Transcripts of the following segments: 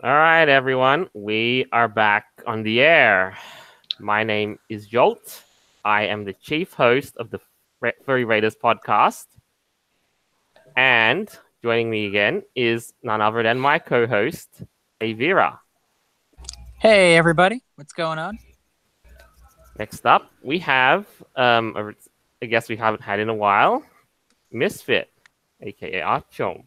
All right, everyone. We are back on the air. My name is Jolt. I am the chief host of the Furry Raiders podcast. And joining me again is none other than my co-host, Avira. Hey, everybody. What's going on? Next up, we have a guest we haven't had in a while, Misfit, aka Archom.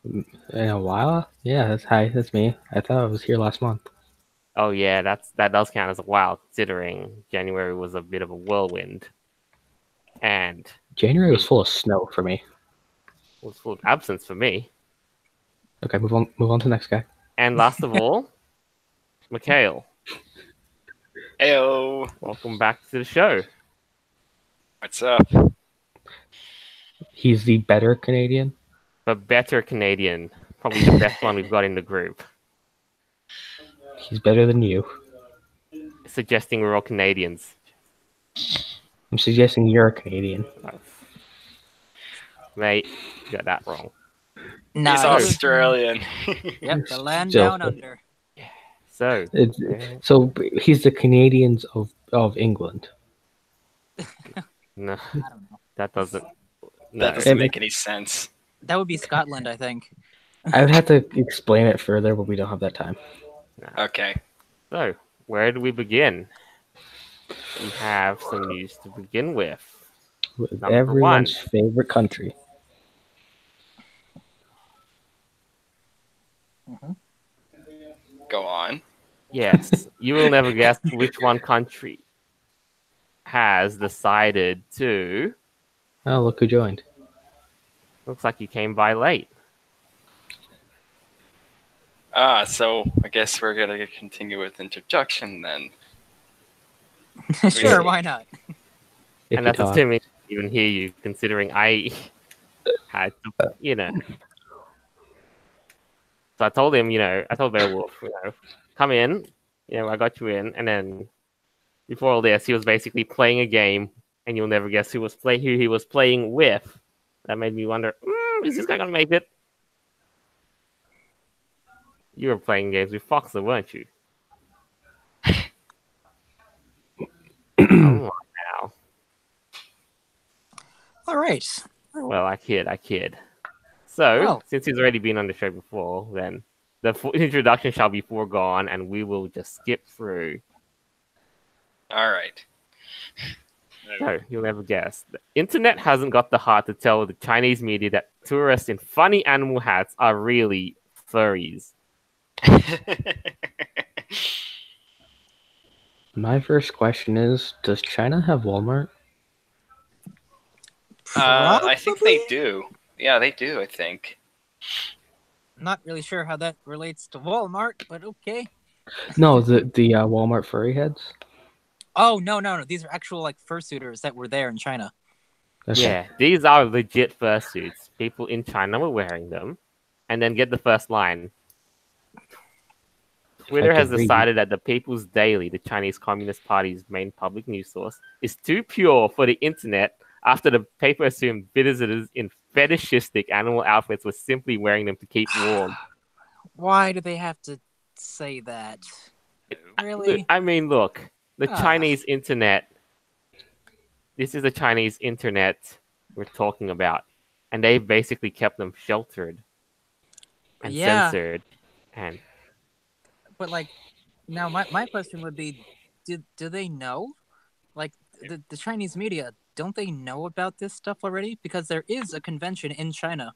In a while? Yeah, that's me. I thought I was here last month. Oh yeah, that does count as a while, considering January was a bit of a whirlwind. And January was full of snow for me. was full of absence for me. Okay, move on to the next guy. And last of all, Mikhail. Heyo. Welcome back to the show. What's up? He's the better Canadian. The better Canadian. Probably the best one we've got in the group. He's better than you. Suggesting we're all Canadians. I'm suggesting you're a Canadian. Mate, you got that wrong. Nice. He's Australian. Yep, the land Still. down under. So, So he's the Canadians of England. no, I don't know. that doesn't. No. That doesn't make any sense. That would be Scotland, I think. I would have to explain it further, but we don't have that time. Okay. So, where do we begin? We have some news to begin with. With Number everyone's favorite country. Go on. Yes, you will never guess which one country has decided to. Oh, look who joined. Looks like you came by late. So I guess we're gonna continue with introduction then. Sure, why not? If And you that's talk. assuming I even hear you, considering I had to, So I told him, I told Beowulf, come in, I got you in, and then before all this, he was basically playing a game, and you'll never guess who he was playing with. That made me wonder, is this guy gonna make it? You were playing games with Foxer, weren't you? Come on now. All right. Well, I kid. So, Well. since he's already been on the show before, then the introduction shall be foregone, and we will just skip through. All right. So, you'll never guess. The internet hasn't got the heart to tell the Chinese media that tourists in funny animal hats are really furries. My first question is, does China have Walmart? I think they Probably? do. Yeah, they do, I think. Not really sure how that relates to Walmart, but okay. No, the Walmart furry heads? Oh, no. These are actual fursuiters that were there in China. Okay. Yeah, these are legit fursuits. People in China were wearing them. And then get the first line. Twitter has can read. decided that the People's Daily, the Chinese Communist Party's main public news source, is too pure for the internet after the paper assumed visitors in fetishistic animal outfits were simply wearing them to keep warm. Why do they have to say that? Really? I mean, look, the Ah. Chinese internet. This is the Chinese internet we're talking about. And they basically kept them sheltered and Yeah. censored. And But now my question would be, do they know? The Chinese media, don't they know about this stuff already? Because there is a convention in China,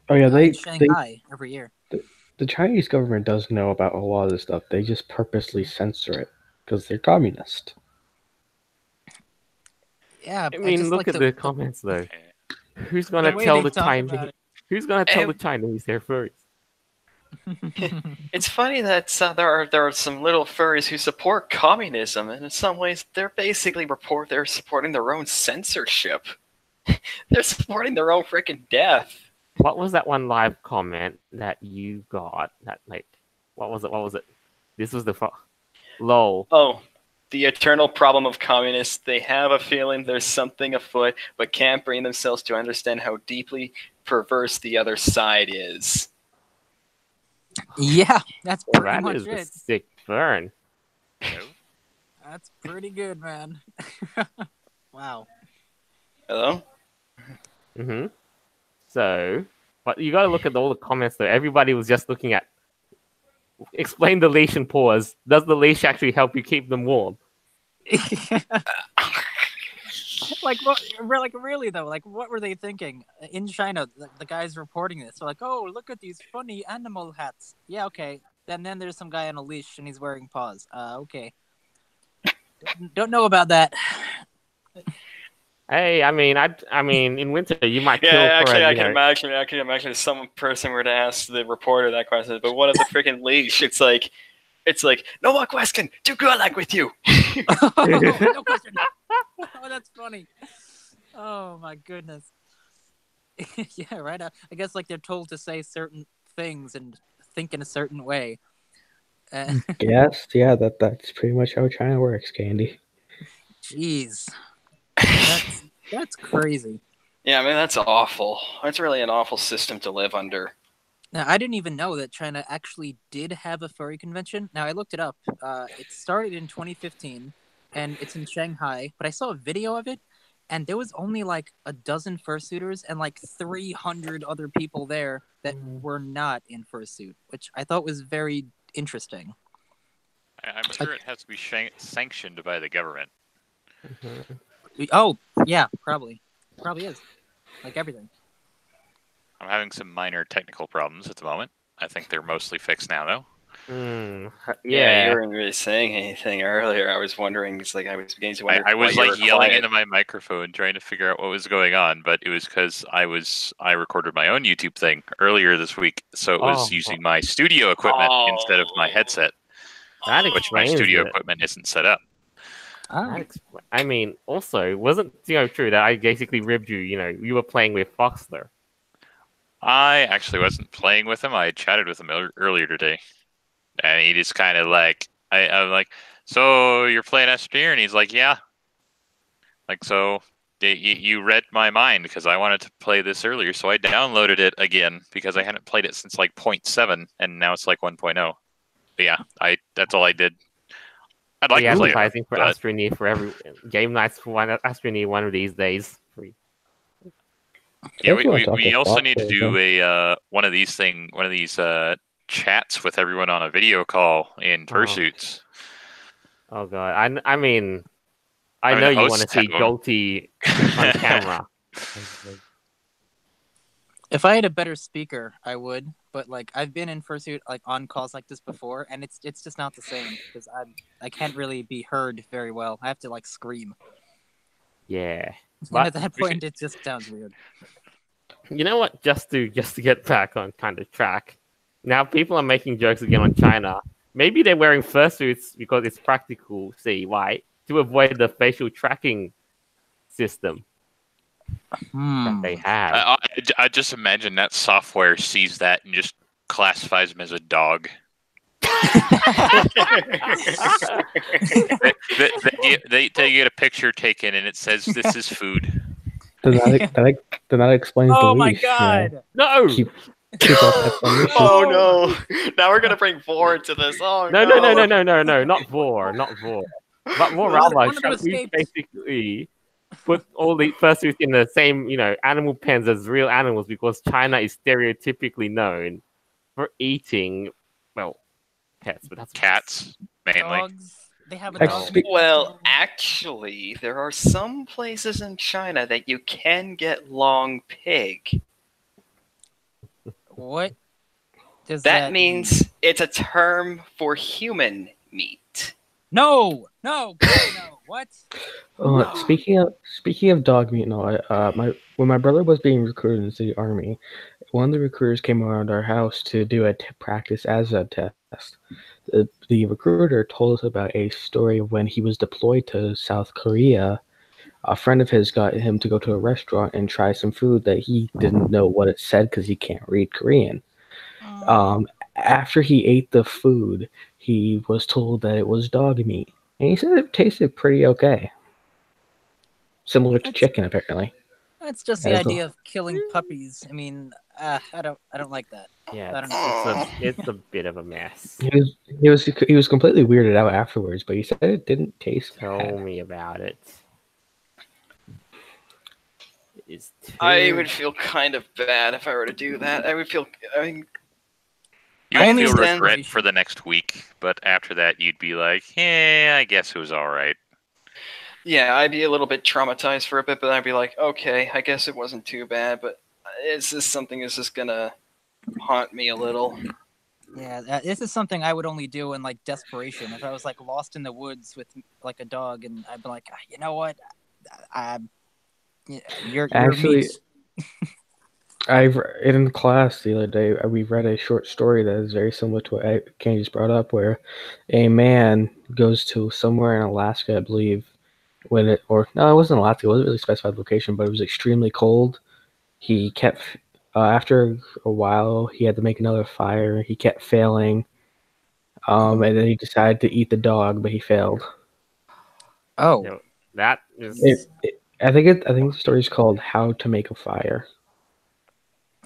Oh yeah, in Shanghai every year. the Chinese government does know about a lot of this stuff. They just purposely censor it because they're communist. Yeah, I mean, just look at the comments though. Who's gonna way tell they the talk Chinese? about it. Who's gonna tell the Chinese they're furries? It's funny that there are some little furries who support communism, and in some ways they're basically they're supporting their own censorship. They're supporting their own freaking death. What was that one live comment that you got? That what was it? This was the lol. Oh, the eternal problem of communists. They have a feeling there's something afoot, but can't bring themselves to understand how deeply perverse the other side is. Yeah, that's Well, pretty that much is a it. sick burn. That's pretty good, man. Wow. Hello? Mm-hmm. So, but you got to look at all the comments though. Everybody was just looking at. Explain the leash and pause. Does the leash actually help you keep them warm? Like what? Like really though? Like what were they thinking in China? The guys reporting this are like, "Oh, look at these funny animal hats." Yeah, okay. Then there's some guy on a leash and he's wearing paws. Okay. Don't know about that. Hey, I mean, in winter you might kill Yeah, for actually, a, I can imagine if some person were to ask the reporter that question, but what of the freaking leash? It's like, no more question. To go like with you. No question. Oh, that's funny. Oh my goodness. Yeah, right. I guess like they're told to say certain things and think in a certain way. Yes, yeah, that's pretty much how China works, Candy. Jeez, that's crazy. Yeah, I mean that's awful. That's really an awful system to live under. Now, I didn't even know that China actually did have a furry convention. Now, I looked it up. It started in 2015, and it's in Shanghai. But I saw a video of it, and there was only like a dozen fursuiters and like 300 other people there that were not in fursuit, which I thought was very interesting. I'm sure it has to be sanctioned by the government. Oh, yeah, probably is, like everything. I'm having some minor technical problems at the moment. I think they're mostly fixed now, though. Yeah, you weren't really saying anything earlier. I was wondering. It's like I was beginning to wonder. I was why you like were yelling quiet. into my microphone, trying to figure out what was going on, but it was because I recorded my own YouTube thing earlier this week, so it was using my studio equipment instead of my headset, which my studio equipment isn't set up. I mean, also, wasn't true that I basically ribbed you? You were playing with Fox there. I actually wasn't playing with him. I chatted with him earlier today, and he just kind of like, I'm like, so you're playing Esther, and he's like, yeah. Like, so you read my mind because I wanted to play this earlier, so I downloaded it again because I hadn't played it since like 0.7, and now it's like 1.0. But yeah, that's all I did. I'd like to play it. Advertising for Astroneer for every game nights for Astroneer one of these days. Yeah, we also need to do a one of these chats with everyone on a video call in fursuits. Oh god, I mean, I know you want to see Jolty on camera. If I had a better speaker, I would. But like I've been in fursuit like on calls like this before, and it's just not the same because I can't really be heard very well. I have to like scream. Yeah, and at that point, it just sounds weird. You know what? Just to get back on kind of track. Now people are making jokes again on China. Maybe they're wearing fursuits because it's practical. See why? To avoid the facial tracking system that they have. I just imagine that software sees that and just classifies them as a dog. they get a picture taken and it says this is food. Then that explains the leash. Oh my god! No! Oh no! Now we're gonna bring Vor into this. Oh no! No! Not Vor. But more rather, we basically put all the fursuits in the same, animal pens as real animals because China is stereotypically known for eating, pets, but that's cats mainly. Dogs. They have a dog. Well, actually, there are some places in China that you can get long pig. What does that means? Mean? It's a term for human meat. No. What? No. Speaking of dog meat, when my brother was being recruited into the army, one of the recruiters came around our house to do a practice as a test. The recruiter told us about a story of when he was deployed to South Korea. A friend of his got him to go to a restaurant and try some food that he didn't know what it said because he can't read Korean. After he ate the food, he was told that it was dog meat. And he said it tasted pretty okay. Similar to chicken, apparently. It's just the idea of killing puppies. I mean, I don't like that. Yeah, I don't know. it's a bit of a mess. He was completely weirded out afterwards, but he said it didn't taste Tell bad. me about it. I would feel kind of bad if I were to do that. I would feel. I mean, You would Only feel then- regret for the next week, but after that, you'd be like, "Yeah, I guess it was all right." yeah, I'd be a little bit traumatized for a bit, but I'd be like, okay, I guess it wasn't too bad. But is this something that's just gonna haunt me a little? Yeah, this is something I would only do in like desperation. If I was like lost in the woods with like a dog, and I'd be like, you know what, you're Actually, meat. in class the other day, we read a short story that is very similar to what Kenny just brought up, where a man goes to somewhere in Alaska, I believe, no, it wasn't Alaska. It wasn't really a specified location, but it was extremely cold. He kept, after a while, he had to make another fire. He kept failing, and then he decided to eat the dog, but he failed. Oh, that is. I think the story is called "How to Make a Fire."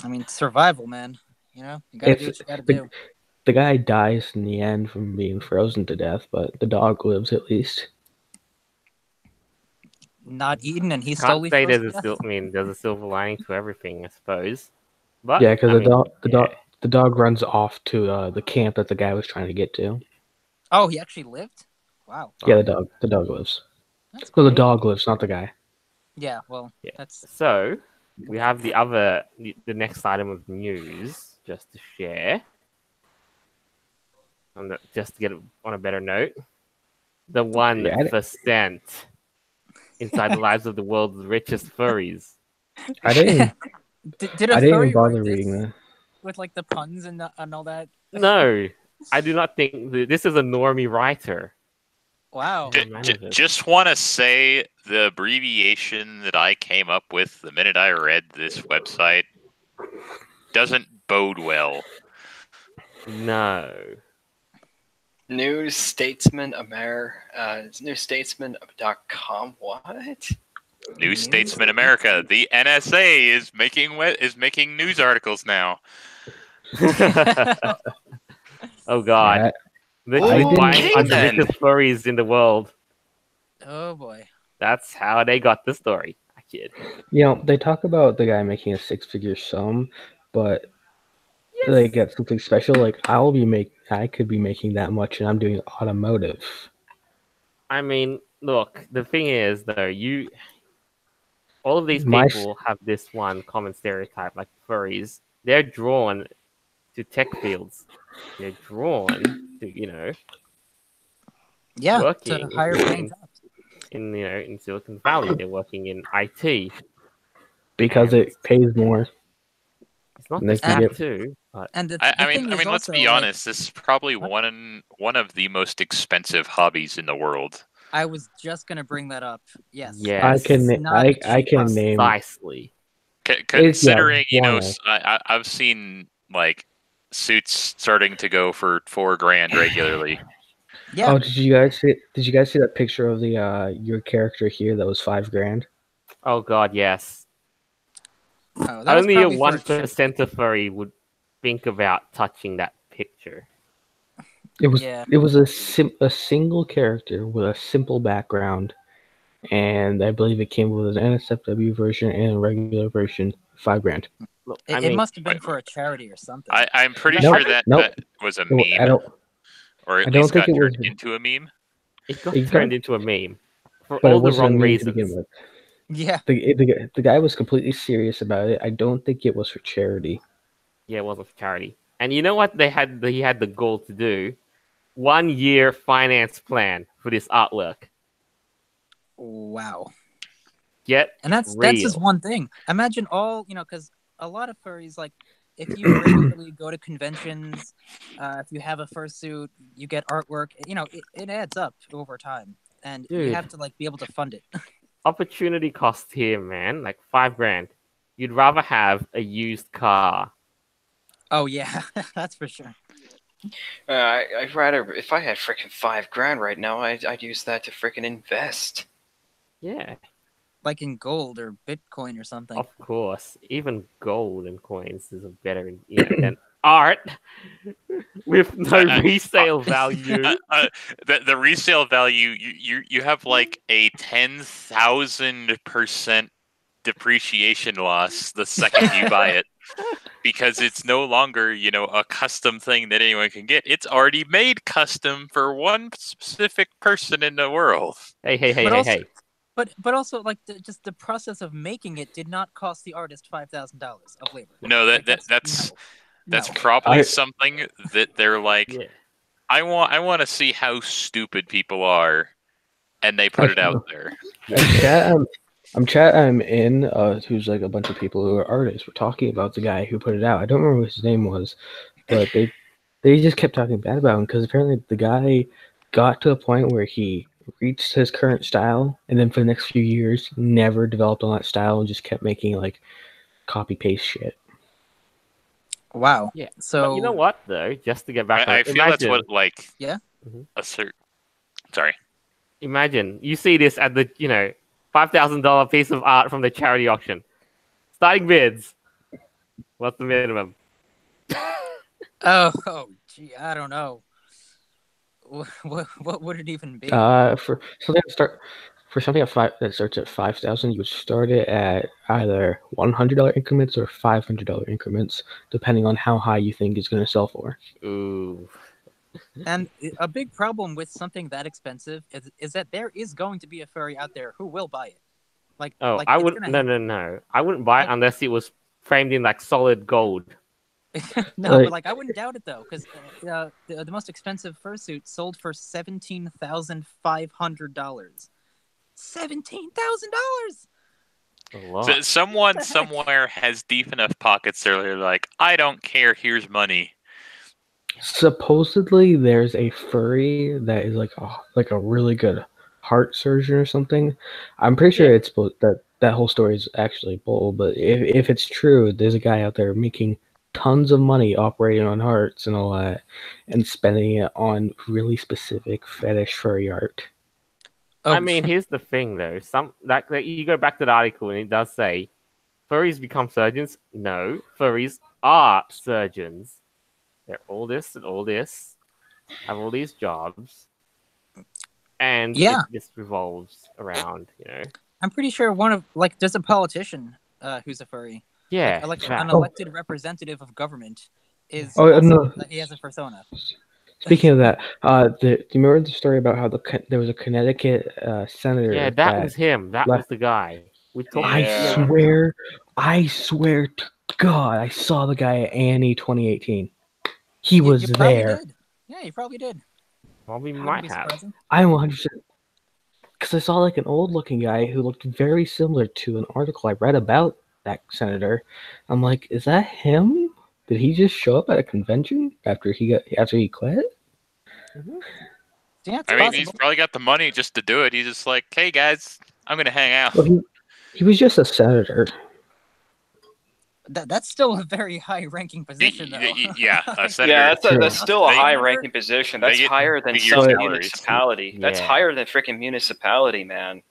I mean, survival, man. You know, you gotta do what you gotta do. The guy dies in the end from being frozen to death, but the dog lives at least. Not eaten, and he's Can't slowly say frozen to death. there's a silver lining to everything, I suppose. But Yeah, because yeah. the dog runs off to the camp that the guy was trying to get to. Oh, he actually lived? Wow. Yeah, the dog lives. That's No, cool. the dog lives, not the guy. Yeah, well, Yeah. that's So we have the next item of news just to share. Just to get it on a better note. The 1% inside the lives of the world's richest furries. I didn't. Did a I didn't furry even bother write reading this that. with like the puns and all that? No, I do not think this is a normie writer. Wow. Just want to say the abbreviation that I came up with the minute I read this website doesn't bode well. No. New Statesman newstatesman.com. What? New Statesman America. The NSA is making news articles now. Oh God. Yeah, Literally Okay, on the then. richest furries in the world. Oh boy. That's how they got the story. I kid. they talk about the guy making a six-figure sum, but they get something special. Like I could be making that much, and I'm doing automotive. I mean, look, the thing is though, all of these My- people have this one common stereotype, like furries. They're drawn to tech fields. They're drawn to, Yeah, working to higher paying jobs. in Silicon Valley. They're working in IT. Because And it pays more. it's not And they just can that get- too, but And the I thing mean, is let's also, be like, honest. This is probably one of the most expensive hobbies in the world. I was just gonna bring that up. Yes. yes, I can It's not a I cheap can hobby. name precisely. Considering, one of- I've seen like suits starting to go for $4,000 regularly. Yeah. Oh, did you guys see that picture of the your character here that was $5,000? Oh God, yes. Oh, that was Only a probably for a chick. 1% of furry would think about touching that picture. It was Yeah. a single character with a simple background, and I believe it came with an NSFW version and a regular version. $5,000. Look, It must have been for a charity or something. I'm pretty No, sure that was a No, meme, or at I don't least think got it was- turned into a meme. it got it turned got- into a meme for but it all the wasn't a wrong meme to reasons. begin with. Yeah. The guy was completely serious about it. I don't think it was for charity. Yeah, it wasn't for charity. And you know what he had the goal to do? 1 year finance plan for this artwork. Wow. Get And that's real. just one thing. Imagine all, because a lot of furries, like, if you regularly go to conventions, if you have a fursuit, you get artwork, it adds up over time. And you Dude. have to, like, be able to fund it. Opportunity cost here, man. Like $5,000. You'd rather have a used car. Oh, yeah. That's for sure. I'd rather, if I had freaking $5,000 right now, I'd use that to freaking invest. Yeah. like in gold or Bitcoin or something. Of course, even gold and coins is better, than art with no resale value. The resale value, you have like a 10,000% depreciation loss the second you buy it, because it's no longer a custom thing that anyone can get. It's already made custom for one specific person in the world. Hey. But also, like, just the process of making it did not cost the artist $5,000 of labor. No, Like, that's no. probably something that they're like, Yeah. I want to see how stupid people are, and they put it out there. I'm in, who's like a bunch of people who are artists. We're talking about the guy who put it out. I don't remember what his name was, but they just kept talking bad about him because apparently the guy got to a point where he reached his current style, and then for the next few years never developed on that style and just kept making like copy paste shit. Wow. Yeah. So But you know what though? Just to get back on I it, feel that's what Yeah. a certain. Sorry. Imagine you see this at the $5,000 piece of art from the charity auction. Starting bids. What's the minimum? Oh, gee, I don't know. What would it even be? For something that starts at 5,000, you would start it at either $100 increments or $500 increments, depending on how high you think it's going to sell for. Ooh. And a big problem with something that expensive is that there is going to be a furry out there who will buy it. I would no. I wouldn't buy it unless it was framed in like solid gold. No, but I wouldn't doubt it though, because the most expensive fursuit sold for $17,500. $17,000. So someone somewhere has deep enough pockets. They're like, I don't care. Here's money. Supposedly, there's a furry that is like a really good heart surgeon or something. I'm pretty sure it's that whole story is actually bull. But if it's true, there's a guy out there making tons of money operating on hearts and all that, and spending it on really specific fetish furry art. Oh. I mean, here's the thing though. You go back to the article and it does say furries become surgeons. No, furries are surgeons. They're all this and all this, have all these jobs, and it just revolves around, I'm pretty sure there's a politician who's a furry. Yeah, an elected representative of government is. No. He has a persona. Speaking of that, do you remember the story about how there was a Connecticut senator? Yeah, that was him. That was the guy. I swear to God, I saw the guy at Annie 2018. He was there. Did. Yeah, you probably did. Well, we might have. I'm 100%. Because I saw like an old-looking guy who looked very similar to an article I read about that senator. I'm like, is that him? Did he just show up at a convention after he quit? Mm-hmm. Yeah, I mean, he's probably got the money just to do it. He's just like, hey guys, I'm gonna hang out. Well, he was just a senator. That's still a very high-ranking position, though. Yeah, a senator. Yeah, that's still a high-ranking position. That's higher than some municipality. Yeah. That's higher than freaking municipality, man.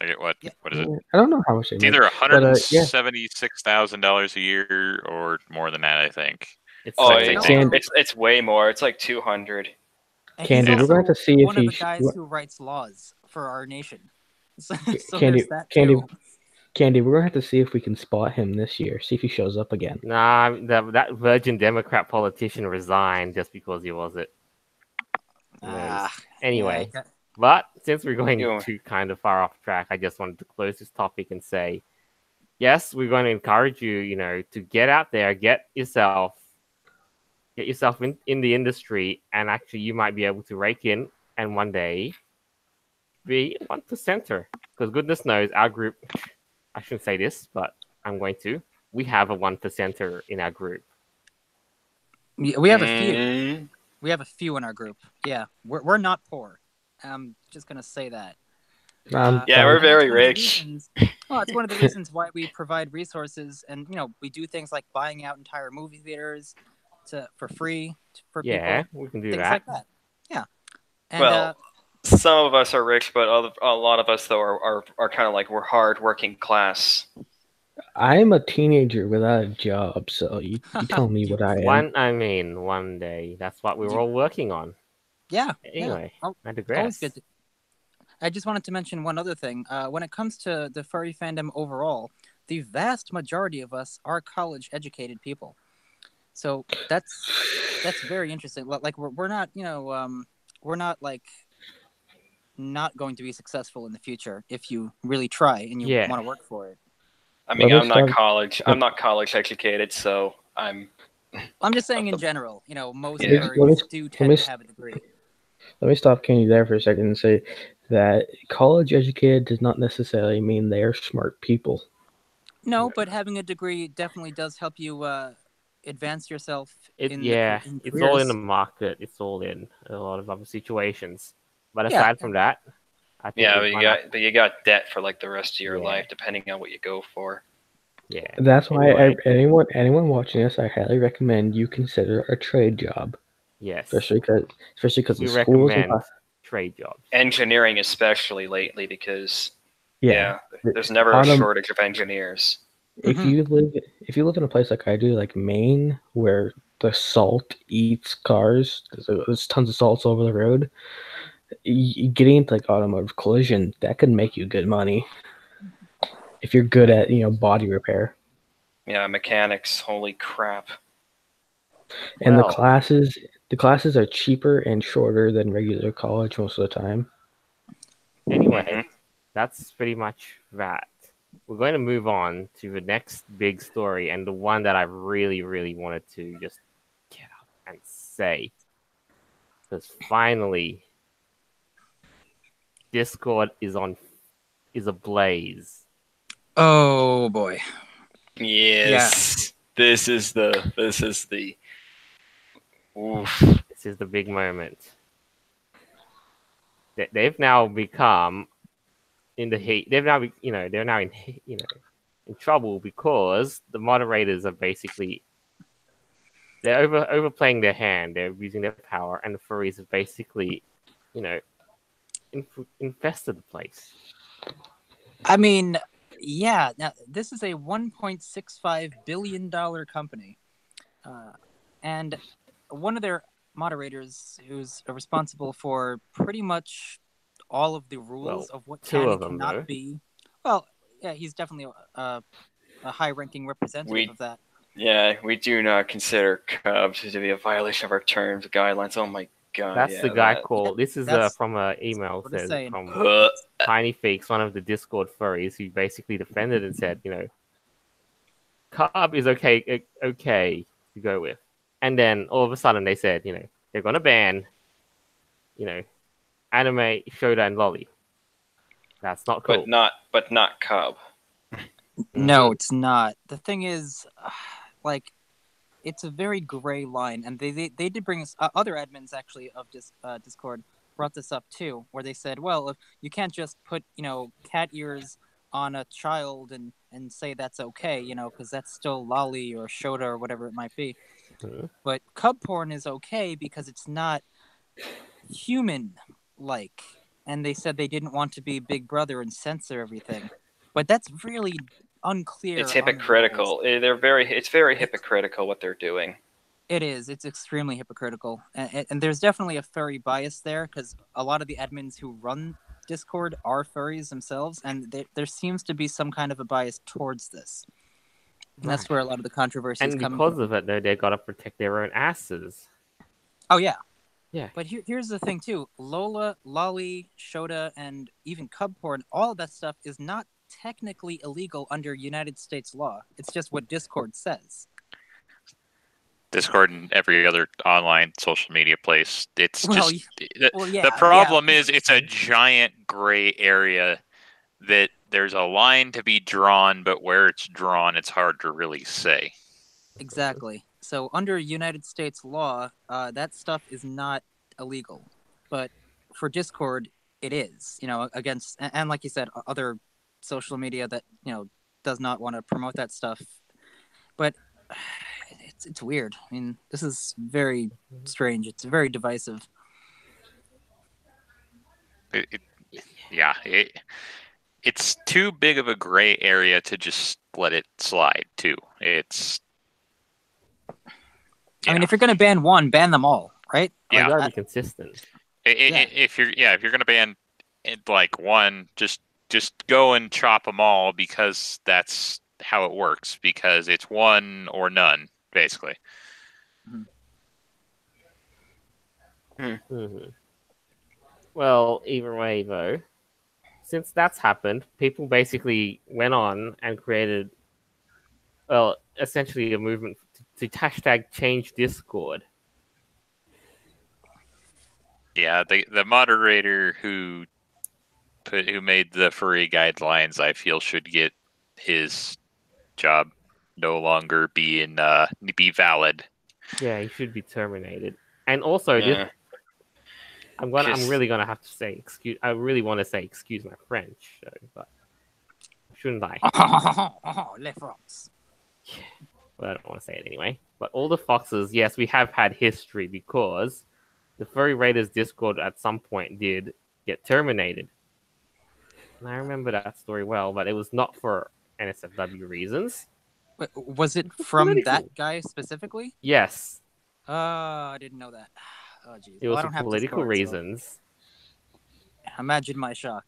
I get what? Yeah. What is it? I don't know how much. It's either $176,000 a year or more than that. I think. It's way more. It's like 200. Candy, we're going to see if one of the guys who writes laws for our nation. So Candy, there's that too. Candy, we're going to have to see if we can spot him this year. See if he shows up again. Nah, that Virgin Democrat politician resigned just because he was it. Anyway, but since we're going too kind of far off track, I just wanted to close this topic and say, yes, we're going to encourage you, to get out there, get yourself in the industry, and actually you might be able to rake in and one day be 1%er. Because goodness knows, our group, I shouldn't say this, but I'm going to. We have a 1%er in our group. We have a few. We have a few in our group. Yeah, we're not poor. I'm just gonna say that. We're very rich. Well, it's one of the reasons why we provide resources, and we do things like buying out entire movie theaters for free for people. Yeah, we can do things that. Like that. Yeah. And Some of us are rich, but a lot of us though are kind of like we're hard working class. I'm a teenager without a job, so you tell me what I am. One day. That's what we were You- all working on. Yeah. Anyway, Yeah. I Always digress. good. I just wanted to mention one other thing. When it comes to the furry fandom overall, the vast majority of us are college-educated people. So that's very interesting. Like we're not, we're not like not going to be successful in the future if you really try and you Yeah. want to work for it. I mean, Let me I'm not start. college. I'm not college educated, so I'm. I'm just saying in general, most Yeah. furries do tend to have a degree. Let me stop Kenny there for a second and say that college educated does not necessarily mean they are smart people. No, but having a degree definitely does help you advance yourself in It's all in the careers. market. It's all in a lot of other situations. But Yeah, aside from that, I think Yeah, we've run out. but you got debt for like the rest of your Yeah. life, depending on what you go for. Yeah. That's why Anyway, anyone watching this, I highly recommend you consider a trade job, yes. especially because We the schools and recommend trade jobs. Engineering, especially lately, because yeah, there's never a autumn. shortage of engineers. If you live in a place like I do, like Maine, where the salt eats cars, there's tons of salts over the road. Getting into like automotive collision, that could make you good money if you're good at body repair. Yeah, mechanics. Holy crap! And Well, the classes are cheaper and shorter than regular college most of the time. anyway, that's pretty much that. We're going to move on to the next big story and the one that I really, really wanted to just get up and say. Because finally, Discord is ablaze. Oh boy. Yes. This is the. Oof. This is the big moment. They've now become in the heat. They're now in in trouble because the moderators are basically they're overplaying their hand. They're using their power, and the furries have basically, infested the place. I mean, yeah. Now this is a $1.65 billion company, and one of their moderators, who's responsible for pretty much all of the rules of what two can of and them, cannot though. be. Well, yeah, he's definitely a high-ranking representative of that. Yeah, we do not consider Cubs to be a violation of our terms, guidelines. Oh my god. That's the guy called. This is from an email what it's says saying. from Tiny Fakes, one of the Discord furries, who basically defended and said, Cub is okay to go with, and then all of a sudden they said, they're gonna ban, anime, Shoda, and lolly. That's not cool. But not Cub. No, it's not. The thing is, like, it's a very gray line, and they did bring us other admins actually of Discord brought this up too, where they said, well, if you can't just put cat ears on a child and say that's okay, because that's still lolly or Shoda or whatever it might be. But cub porn is okay because it's not human like, and they said they didn't want to be Big Brother and censor everything, but that's really unclear. It's hypocritical. It's very hypocritical what they're doing. It is. It's extremely hypocritical, and there's definitely a furry bias there because a lot of the admins who run Discord are furries themselves, and there seems to be some kind of a bias towards this. And that's where a lot of the controversy is coming because from. of it, though, they've got to protect their own asses. Oh yeah, yeah. But here's the thing too: Lola, Lolly, Shoda, and even cub porn. All of that stuff is not technically illegal under United States law. It's just what Discord says. Discord and every other online social media place. It's the problem is it's a giant gray area that there's a line to be drawn, but where it's drawn, it's hard to really say. Exactly. So under United States law, that stuff is not illegal, but for Discord, it is. Against and like you said, other social media that does not want to promote that stuff, but. It's weird. I mean, this is very strange. It's very divisive. It's too big of a gray area to just let it slide too. I mean, if you're gonna ban one, ban them all, right? You Yeah. gotta be consistent. If you're gonna ban like one, just go and chop them all, because that's how it works. Because it's one or none, basically. Mm-hmm. Well, either way though, since that's happened, people basically went on and created, well, essentially a movement to hashtag change Discord. Yeah, the moderator who made the furry guidelines, I feel, should get his job no longer be valid. Yeah, he should be terminated. And also, Yeah. I'm Just- really gonna have to say excuse. I really want to say excuse my French, but shouldn't I? Les France. Well, I don't want to say it anyway. But all the foxes, yes, we have had history because the Furry Raiders Discord at some point did get terminated. And I remember that story well, but it was not for NSFW reasons. Wait, was it from political. that guy specifically? Yes, I didn't know that. Oh, jeez. it Well, was I for don't have political Discord, so reasons. imagine my shock.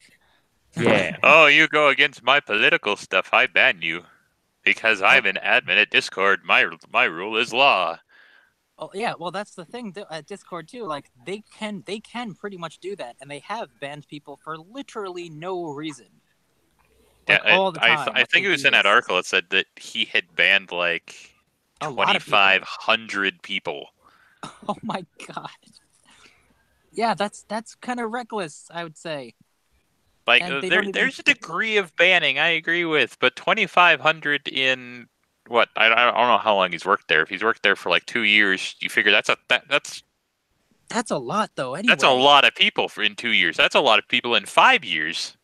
Yeah. Oh, you go against my political stuff, I ban you. Because I'm an admin at Discord, my rule is law. Oh yeah, well that's the thing at Discord too. Like they can pretty much do that, and they have banned people for literally no reason. Like, all the time. I think it was in that article. It said that he had banned like a lot of people. 2,500 people. Oh my god. Yeah, that's kind of reckless, I would say. Like there's a degree of banning I agree with, but 2,500 in what? I don't know how long he's worked there. If he's worked there for like 2 years, you figure that's a lot though. Anyway, that's a lot of people in 2 years. That's a lot of people in 5 years.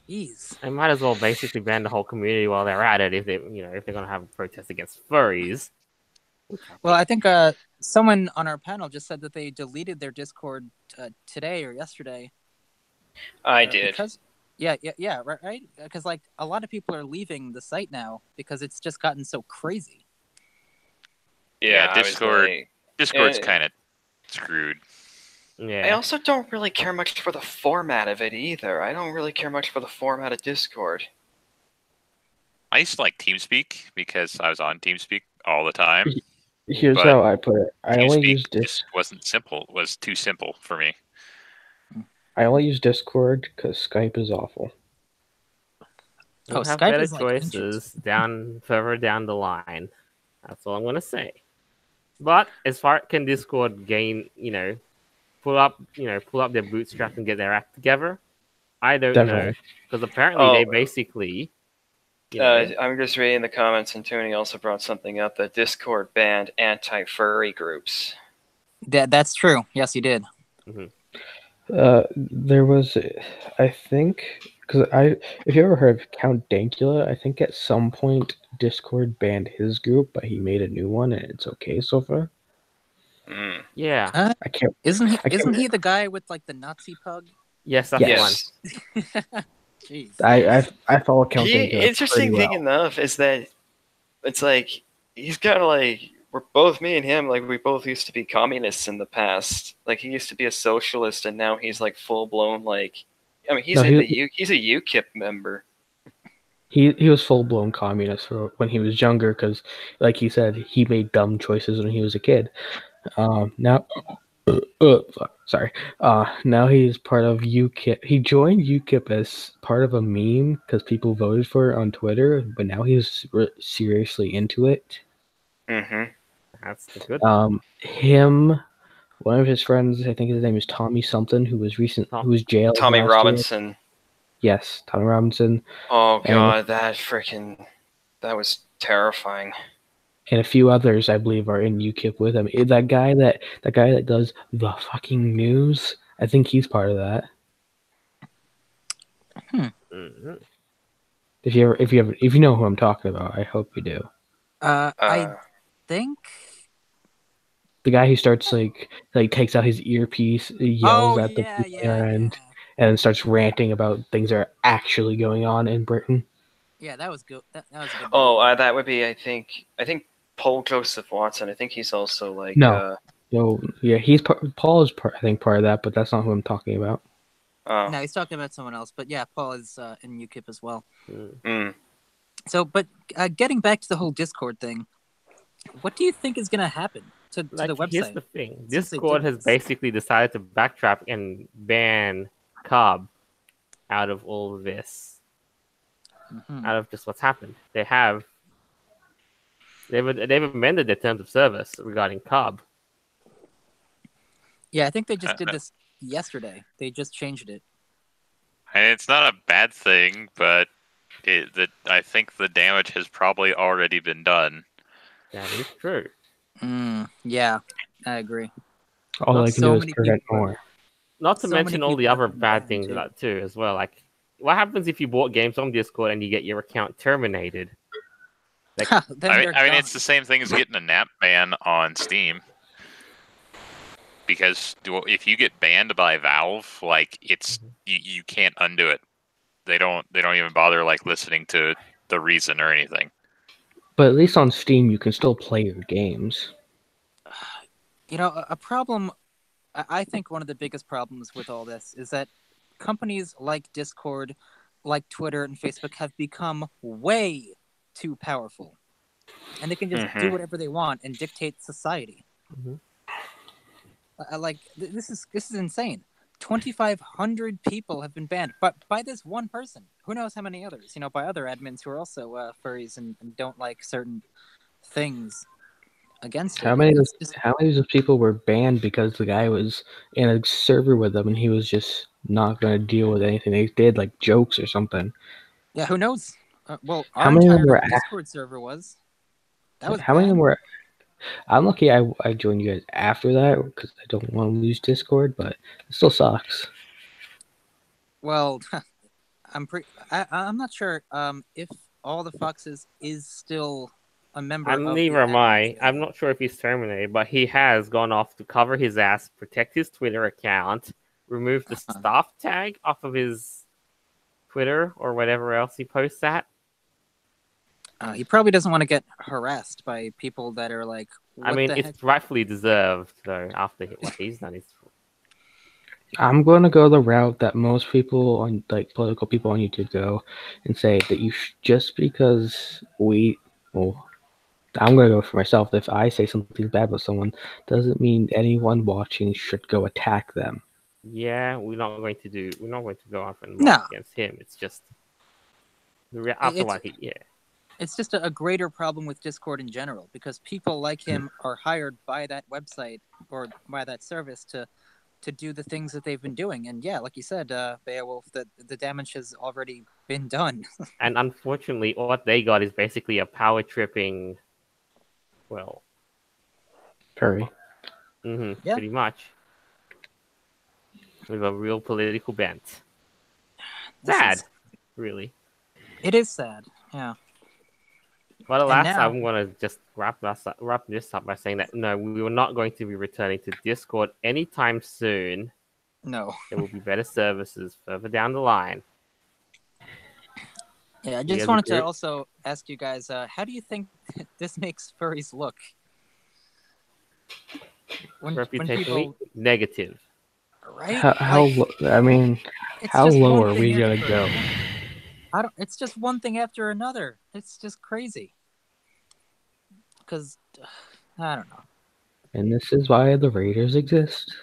Jeez. I might as well basically ban the whole community while they're at it if they're gonna have a protest against furries. Well, I think someone on our panel just said that they deleted their Discord today or yesterday. I did. Right. Because like a lot of people are leaving the site now because it's just gotten so crazy. Yeah, Discord's kind of screwed. Yeah. I also don't really care much for the format of it either. I don't really care much for the format of Discord. I used to like TeamSpeak because I was on TeamSpeak all the time. Here's how I put it. I only use just wasn't simple. It was too simple for me. I only use Discord because Skype is awful. You'll have Skype better is, like, choices further down the line. That's all I'm gonna say. But as far can Discord gain, pull up their bootstraps and get their act together? I don't know, because apparently they basically. I'm just reading the comments, and Tony also brought something up that Discord banned anti-furry groups. That's true. Yes, he did. Mm-hmm. There was, I think, if you ever heard of Count Dankula, I think at some point Discord banned his group, but he made a new one and it's okay so far. Mm. Yeah. I can't. Isn't he the guy with like the Nazi pug? Yes, that's the one. Jeez. I follow Count Dankula. Interesting thing enough is that it's like he's kind of like me and him, like we both used to be communists in the past. Like he used to be a socialist, and now he's like full blown like. I mean, he's a UKIP member. He was full blown communist when he was younger because, like he said, he made dumb choices when he was a kid. Now he's part of UKIP. He joined UKIP as part of a meme because people voted for it on Twitter, but now he's seriously into it. Mm-hmm. That's good. One of his friends, I think his name is Tommy something, who was jailed. Tommy Robinson. Year. Yes, Tommy Robinson. Oh god, that was terrifying. And a few others, I believe, are in UKIP with him. That guy that does the fucking news, I think he's part of that. Mm-hmm. If you know who I'm talking about, I hope you do. I think The guy who starts like takes out his earpiece, yells Oh at the yeah, people there, yeah, and yeah. starts ranting about things that are actually going on in Britain. Yeah, that was good. That was a good video. Oh, that would be, I think Paul Joseph Watson. I think he's also like No. No, yeah, Paul is I think part of that, but that's not who I'm talking about. Oh. No, he's talking about someone else. But yeah, Paul is in UKIP as well. Mm. So, but getting back to the whole Discord thing, what do you think is going to happen to the website? Here's the thing: since they Discord did has this? basically decided to backtrack and ban Cub out of all of this, out of just what's happened. They've amended their terms of service regarding Cub. Yeah, I think they just did this yesterday. They just changed it. And it's not a bad thing, but I think the damage has probably already been done. That is true. Yeah, I agree. All I can do is prevent more. Not to mention all the other bad things about too, as well. Like, what happens if you bought games on Discord and you get your account terminated? Like, I mean, it's the same thing as getting a NAP ban on Steam. Because if you get banned by Valve, like it's you can't undo it. They don't even bother like listening to the reason or anything. But at least on Steam, you can still play your games. You know, a problem. I think one of the biggest problems with all this is that companies like Discord, like Twitter and Facebook have become way too powerful, and they can just do whatever they want and dictate society. Like this is insane. 2,500 people have been banned, but by this one person. Who knows how many others? You know, by other admins who are also furries and don't like certain things against it. How many of those people were banned because the guy was in a server with them and he was just not going to deal with anything they did, like jokes or something? Yeah, who knows? Well, how many of them were Discord server was. That was how many of them were? I'm lucky I joined you guys after that because I don't want to lose Discord, but it still sucks. Well, I'm not sure if All the Foxes is still a member. Neither am I. I'm not sure if he's terminated, but he has gone off to cover his ass, protect his Twitter account, remove the staff tag off of his Twitter or whatever else he posts at. He probably doesn't want to get harassed by people that are like. I mean, it's rightfully deserved though. After what he's done, I'm going to go the route that most people on political people on YouTube go, and say that you just because I'm going to go for myself. If I say something bad about someone, doesn't mean anyone watching should go attack them. Yeah, we're not going to go off and march against him. It's just It's just a greater problem with Discord in general because people like him are hired by that website or by that service to do the things that they've been doing. And yeah, like you said, Beowulf, the damage has already been done. And unfortunately, what they got is basically a power tripping, furry. Pretty much. With a real political bent. Sad, really. It is sad, yeah. But alas, I'm going to just wrap this up by saying that no, we are not going to be returning to Discord anytime soon. No. There will be better services further down the line. Yeah, I just wanted to also ask you guys, how do you think this makes furries look? Reputationally negative. Right? How low are we going to go? It's just one thing after another. It's just crazy. Because, I don't know. And this is why the Raiders exist.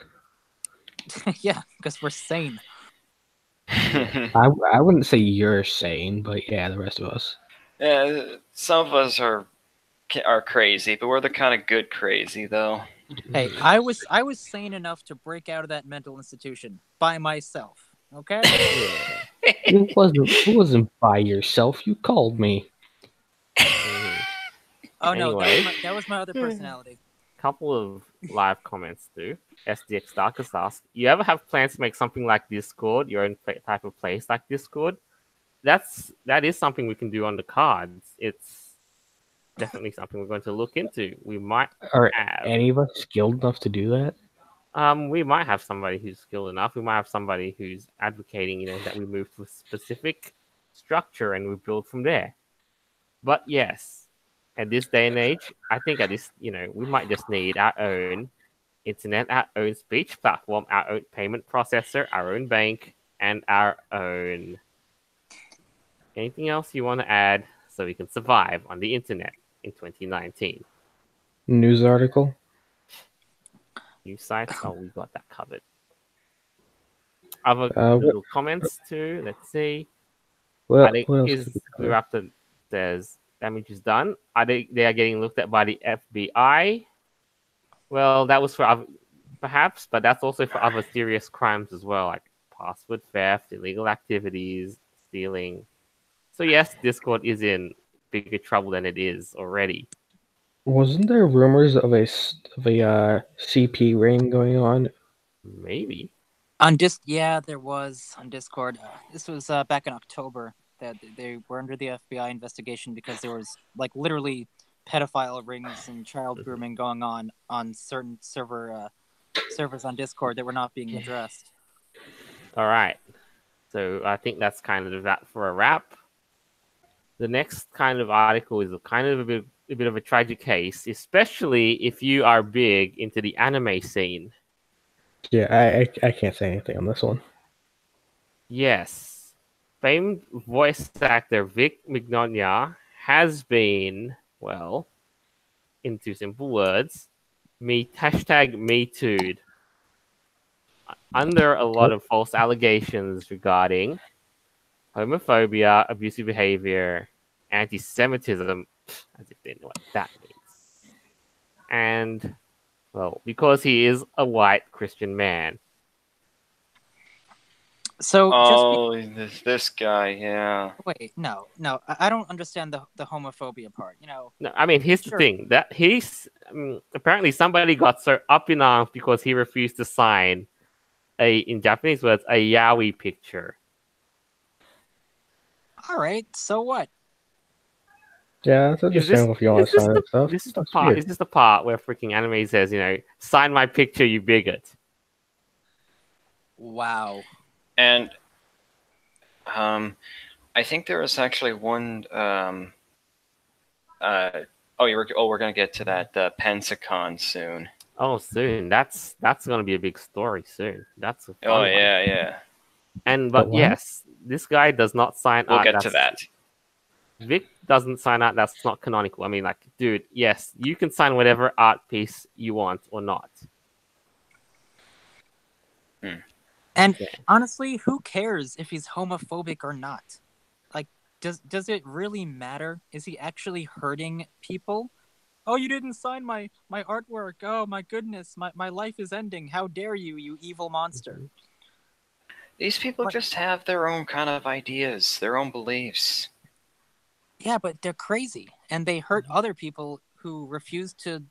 Yeah, because we're sane. I wouldn't say you're sane, but yeah, the rest of us. Yeah, some of us are crazy, but we're the kind of good crazy, though. Hey, I was sane enough to break out of that mental institution by myself. Okay. It wasn't by yourself. You called me. Oh no, that was my other personality. Couple of live comments too. SDX Darkest asks, you ever have plans to make something like Discord, your own type of place like Discord? That is something we can do on the cards. definitely something we're going to look into. We might Are have any of us skilled enough to do that? we might have somebody who's skilled enough. We might have somebody who's advocating, that we move to a specific structure and we build from there. But yes, at this day and age, I think at this, we might just need our own internet, our own speech platform, our own payment processor, our own bank, and our own. Anything else you want to add so we can survive on the internet in 2019? News article. News sites? Oh, we got that covered. Other What, little comments too. Let's see. what, I think what else is could we we're cover? up to there's damage is done. They are getting looked at by the FBI. Well, that was for perhaps, but that's also for other serious crimes as well, like password theft, illegal activities, stealing. So yes, Discord is in bigger trouble than it is already. Wasn't there rumors of a CP ring going on? Maybe. Yeah, there was on Discord. This was back in October that they were under the FBI investigation because there was like literally pedophile rings and child grooming going on certain servers on Discord that were not being addressed. All right. So I think that's kind of that for a wrap. The next kind of article is kind of a bit of a tragic case, especially if you are big into the anime scene. Yeah, I can't say anything on this one. Yes. Famed voice actor Vic Mignogna has been, well, in two simple words, #MeToo'd under a lot of false allegations regarding homophobia, abusive behavior, anti-Semitism, as if they know what that means. And, well, because he is a white Christian man. So this guy, yeah. wait, no, I don't understand the homophobia part. No, I mean, here's the Sure. thing that apparently somebody got so up in arms because he refused to sign in Japanese words, a yaoi picture. All right, so what? Yeah, that's understandable if you want to sign that stuff. This is the That's part. weird. Is this the part where freaking anime says, sign my picture, you bigot? Wow. And I think there was actually one. We're gonna get to that Pensacon soon. Oh, soon. That's gonna be a big story soon. That's a fun Oh one. yeah. But what? yes, this guy does not sign We'll art. get to that. Vic doesn't sign art. That's not canonical. I mean, like, dude, yes, you can sign whatever art piece you want or not. And Yeah. honestly, who cares if he's homophobic or not? Like, does it really matter? Is he actually hurting people? Oh, you didn't sign my artwork. Oh my goodness, my life is ending. How dare you, you evil monster. These people But- just have their own kind of ideas, their own beliefs. Yeah, but they're crazy and they hurt other people who refuse to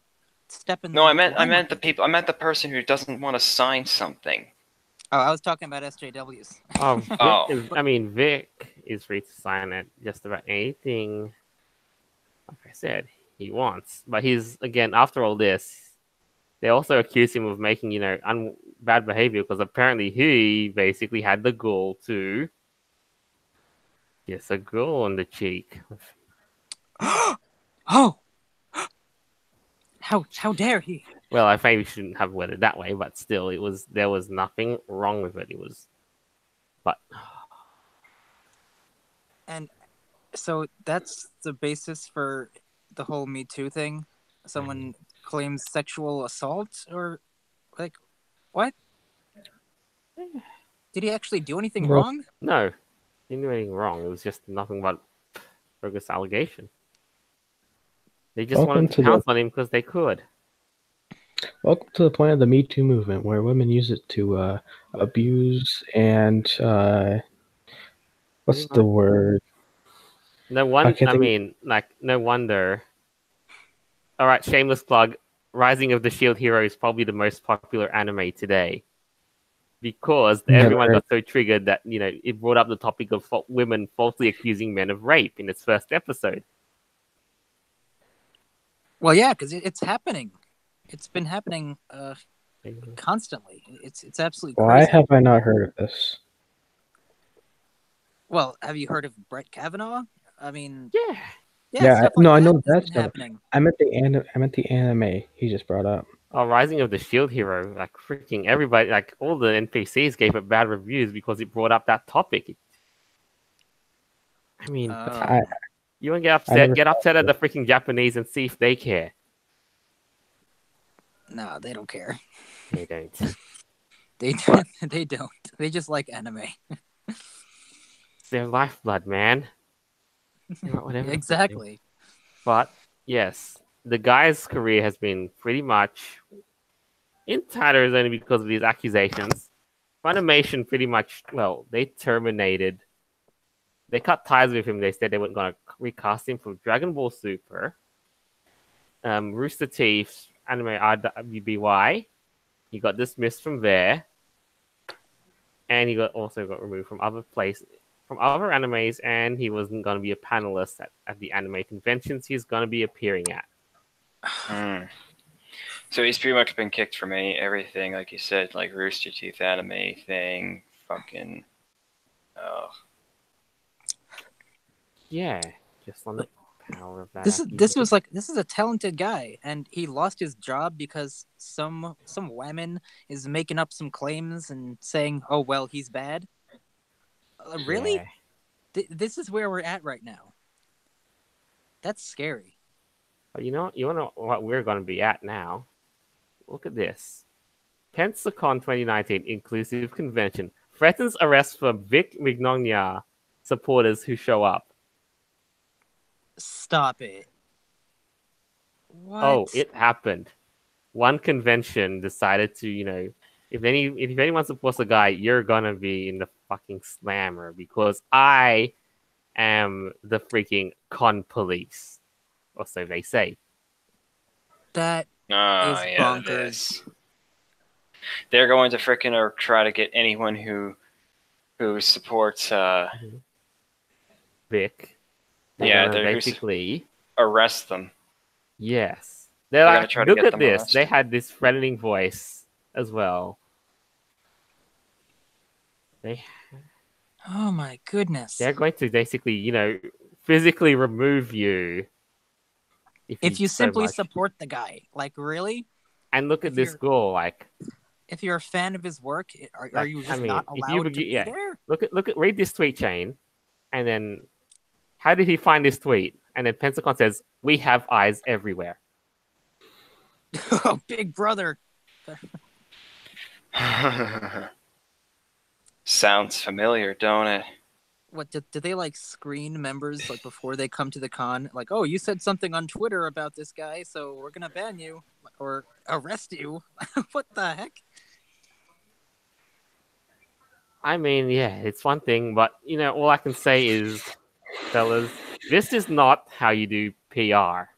step in No, I meant limelight. the people. I meant the person who doesn't want to sign something. Oh, I was talking about SJWs. Vic is free to sign it just about anything. Like I said, he wants. But he's, again, after all this, they also accuse him of making, bad behavior because apparently he basically had the gall to kiss a girl on the cheek. Oh, how dare he? Well, I maybe shouldn't have worded it that way, but still, there was nothing wrong with it. And so that's the basis for the whole Me Too thing. Someone claims sexual assault, or like, what? Did he actually do anything Well- wrong? No, he didn't do anything wrong. It was just nothing but bogus allegation. They just Welcome wanted to to the- pounce on him because they could. Welcome to the point of the Me Too movement, where women use it to abuse and what's the word? No one. can't think- No wonder. All right, shameless plug. Rising of the Shield Hero is probably the most popular anime today because Never everyone heard. got so triggered that it brought up the topic of women falsely accusing men of rape in its first episode. Well, yeah, because it's happening. It's been happening constantly. It's absolutely Why crazy. have I not heard of this? Well, have you heard of Brett Kavanaugh? I mean, Yeah. yeah, stuff like I that know has that's been not. happening. I meant the anime he just brought up. Oh, Rising of the Shield Hero, like freaking everybody, like all the NPCs gave it bad reviews because it brought up that topic. I mean, I you want to get I upset? never Get saw upset at it. the freaking Japanese and see if they care. No, they don't care. They don't. They they don't. They just like anime. It's their lifeblood, man. Whatever. Exactly. But yes, the guy's career has been pretty much in tatters only because of these accusations. Funimation pretty much, well, they terminated. They cut ties with him. They said they weren't going to recast him for Dragon Ball Super. Rooster Teeth's anime RWBY. He got dismissed from there, and he also got removed from other animes, and he wasn't going to be a panelist at the anime conventions he's going to be appearing at. So he's pretty much been kicked from everything, like you said, like Rooster Teeth anime thing, fucking. Oh. Yeah, just on the power of that. This is a talented guy, and he lost his job because some woman is making up some claims and saying, "Oh well, he's bad." Really? Yeah. This is where we're at right now. That's scary. But you know what we're going to be at now? Look at this. Pensacon 2019 Inclusive Convention threatens arrest for Vic Mignogna supporters who show up. Stop it. What? Oh, it happened. One convention decided to, if anyone supports a guy, you're gonna be in the fucking slammer because I am the freaking con police. Or so they say. That Oh, is yeah, bonkers. this. They're going to freaking try to get anyone who supports Vic. Yeah, They're they're basically arrest them. Yes. They're Like, gonna try to look get at them this. arrested. They had this threatening voice as well. Oh my goodness. They're going to basically, physically remove you. If you so simply much. support the guy, like really? And look at this goal, like. If you're a fan of his work, are you just not allowed to be there? Read this tweet chain, and then how did he find this tweet? And then Pensacon says, "We have eyes everywhere." Oh, Big Brother. Sounds familiar, don't it? What did they like screen members like before they come to the con? Like, oh, you said something on Twitter about this guy, so we're gonna ban you or arrest you. What the heck? I mean, yeah, it's one thing, but all I can say is, fellas, this is not how you do PR.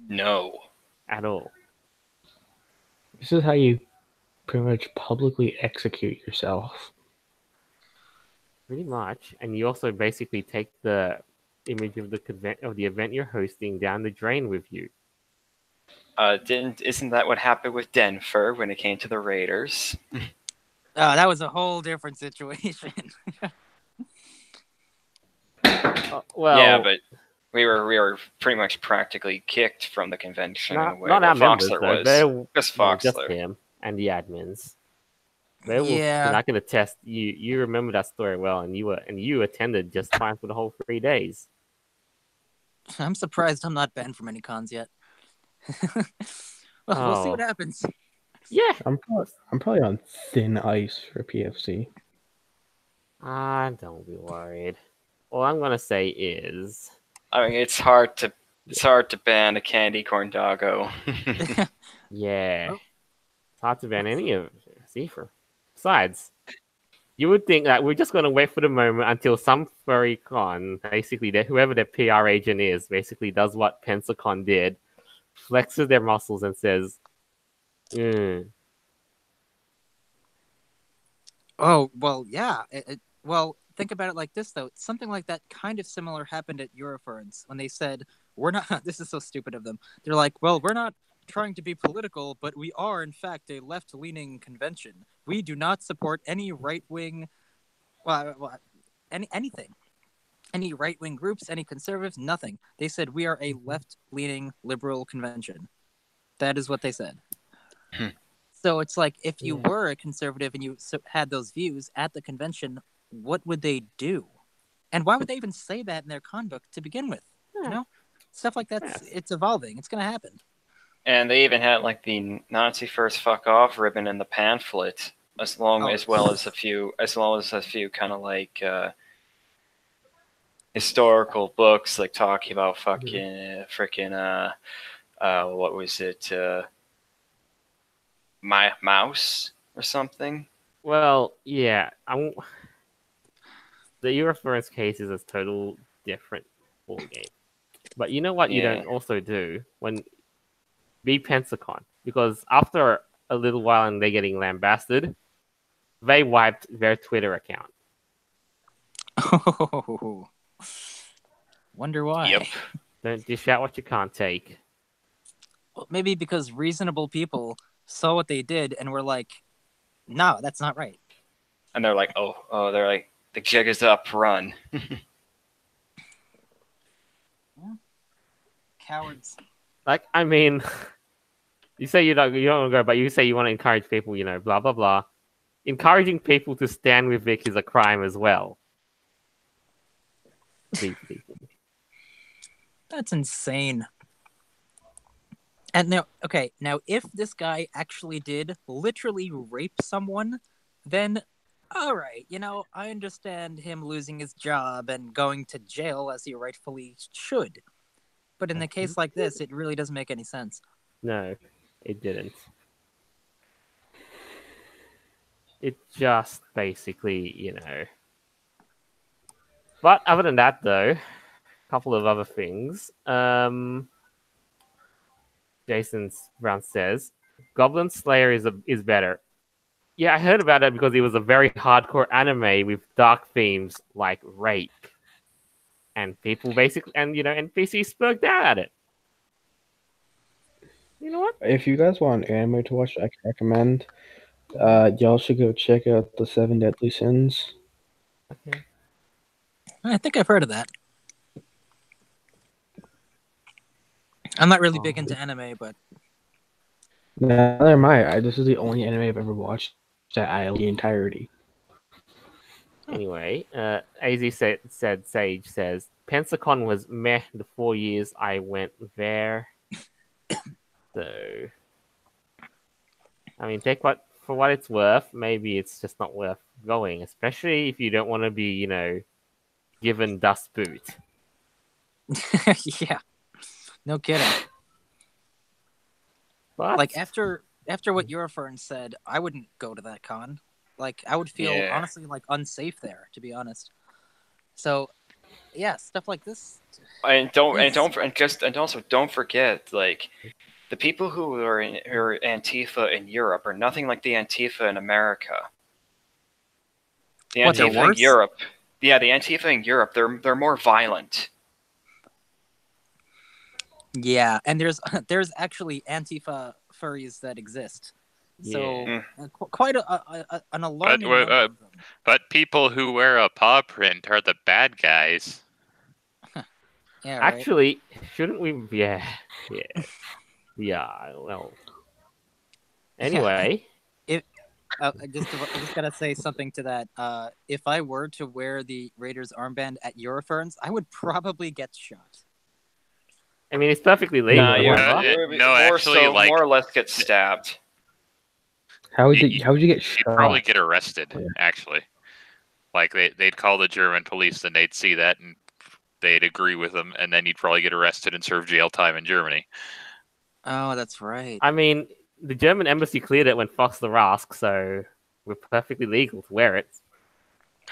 No. At all. This is how you pretty much publicly execute yourself. Pretty much, and you also basically take the image of the event you're hosting down the drain with you. Isn't that what happened with Denver when it came to the Raiders? Oh, that was a whole different situation. Well, yeah, but we were pretty much practically kicked from the convention. Not, in a way. not our members, Foxler though. was just Foxler. Just him and the admins. Yeah. And I can attest. You remember that story well, and you attended just fine for the whole 3 days. I'm surprised I'm not banned from any cons yet. We'll see what happens. Yeah, I'm probably on thin ice for PFC. Don't be worried. All I'm gonna say is, I mean, it's hard to ban a candy corn doggo. yeah, it's hard to ban any of Zephyr. Besides, you would think that we're just gonna wait for the moment until some furry con, basically, whoever their PR agent is, basically does what Pensacon did, flexes their muscles and says, Oh, well, yeah. Well, think about it like this, though. Something like that kind of similar happened at Eurofurence when they said, we're not. This is so stupid of them. They're like, well, we're not trying to be political, but we are in fact a left-leaning convention. We do not support any right-wing, anything, any right-wing groups, any conservatives, nothing. They said we are a left-leaning liberal convention. That is what they said. So it's like, if you were a conservative and you had those views at the convention, what would they do? And why would they even say that in their conduct to begin with? You know, stuff like that. It's evolving. It's gonna happen. And they even had like the Nazi first fuck off ribbon in the pamphlet, as well as a few kind of like historical books, like talking about fucking what was it, my mouse or something. Well, yeah, the Eurofurence case is a total different ball game. But you know what you don't also do when be Pensacon, because after a little while and they're getting lambasted, they wiped their Twitter account. Oh, wonder why. Yep. Don't dish out what you can't take. Well, maybe because reasonable people saw what they did and were like, no, that's not right. And they're like, they're like, the jig is up, run. Cowards. Like, I mean, you say you don't want to go, but you say you want to encourage people, you know, blah, blah, blah. Encouraging people to stand with Vic is a crime as well. These people. That's insane. And now, if this guy actually did literally rape someone, then, all right, you know, I understand him losing his job and going to jail as he rightfully should. But in a case like this, it really doesn't make any sense. No, it didn't. It just basically, you know. But other than that, though, a couple of other things. Jason Brown says, Goblin Slayer is better. Yeah, I heard about it because it was a very hardcore anime with dark themes like rape. And people basically, and you know, NPCs spoke out at it. You know what? If you guys want anime to watch, I can recommend. Y'all should go check out the 7 Deadly Sins. Okay. I think I've heard of that. I'm not really big into anime, but Neither am I. This is the only anime I've ever watched that I the entirety. Anyway, AZ said Sage says Pensacon was meh the 4 years I went there. So, I mean, take what for what it's worth. Maybe it's just not worth going, especially if you don't want to be, you know, given dust boot. yeah, no kidding. But Like after what Eurofern said, I wouldn't go to that con. Like I would feel honestly like unsafe there, to be honest. So, yeah, stuff like this. And also don't forget, like, the people who are Antifa in Europe are nothing like the Antifa in America. The Antifa in Europe, the Antifa in Europe, they're more violent. Yeah, and there's actually Antifa furries that exist. So quite an alarming number of them. But people who wear a paw print are the bad guys. Yeah, right. Actually, shouldn't we? Yeah. Well, anyway, I just gotta say something to that. If I were to wear the Raiders armband at Euroferns, I would probably get shot. I mean, it's perfectly legal. More or less get stabbed. How would you get shot? You'd probably get arrested, actually. Like, they'd call the German police, and they'd see that, and they'd agree with them, and then you'd probably get arrested and serve jail time in Germany. Oh, that's right. I mean, the German embassy cleared it when Fox the Rask, so we're perfectly legal to wear it.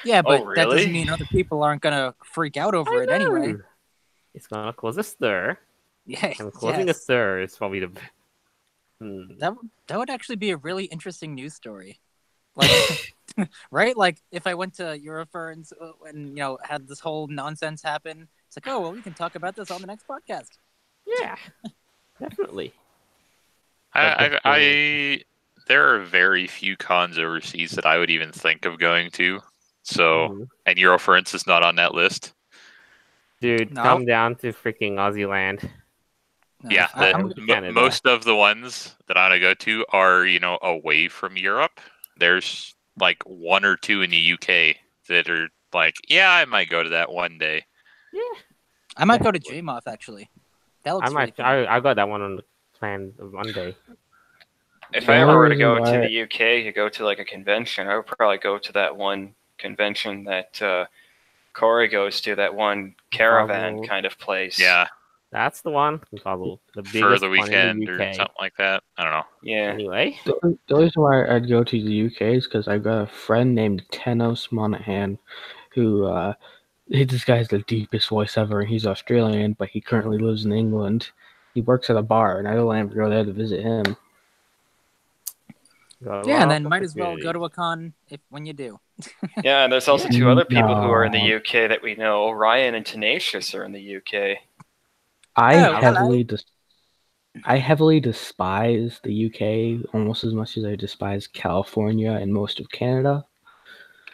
Yeah, but that doesn't mean other people aren't gonna freak out over it anyway. It's gonna cause a stir. Yeah, and causing a stir is probably the. That would actually be a really interesting news story, like, right? Like if I went to Euroferns and had this whole nonsense happen, It's like, oh well, we can talk about this on the next podcast. Yeah, definitely. But There are very few cons overseas that I would even think of going to. So, Mhm. and Eurofurence is not on that list. Dude, No. come down to freaking Aussie land. No, Yeah, I'm- Canada. most of the ones that I want to go to are, away from Europe. There's like one or two in the UK that are like, yeah, I might go to that one day. Yeah, I might go to JMOF actually. That looks I really might. fun. I got that one on the plan of Monday. If The I only ever were to reason go to why- the UK to go to like a convention, I would probably go to that one convention that Corey goes to, that one caravan Chicago. kind of place. Yeah, That's the one. Chicago, the biggest for the one in weekend the or UK. something like that. I don't know. Yeah. Anyway, The reason why I'd go to the UK is because I've got a friend named Tenos Monaghan, who this guy's the deepest voice ever, and he's Australian, but he currently lives in England. He works at a bar, and I don't want to go there to visit him. got a Yeah, lot and of then might as well go opportunity. to a con when you do. Yeah, and there's also two other people who are in the No. UK that we know. Ryan and Tenacious are in the UK. I Oh, heavily despise the UK almost as much as I despise California and most of Canada.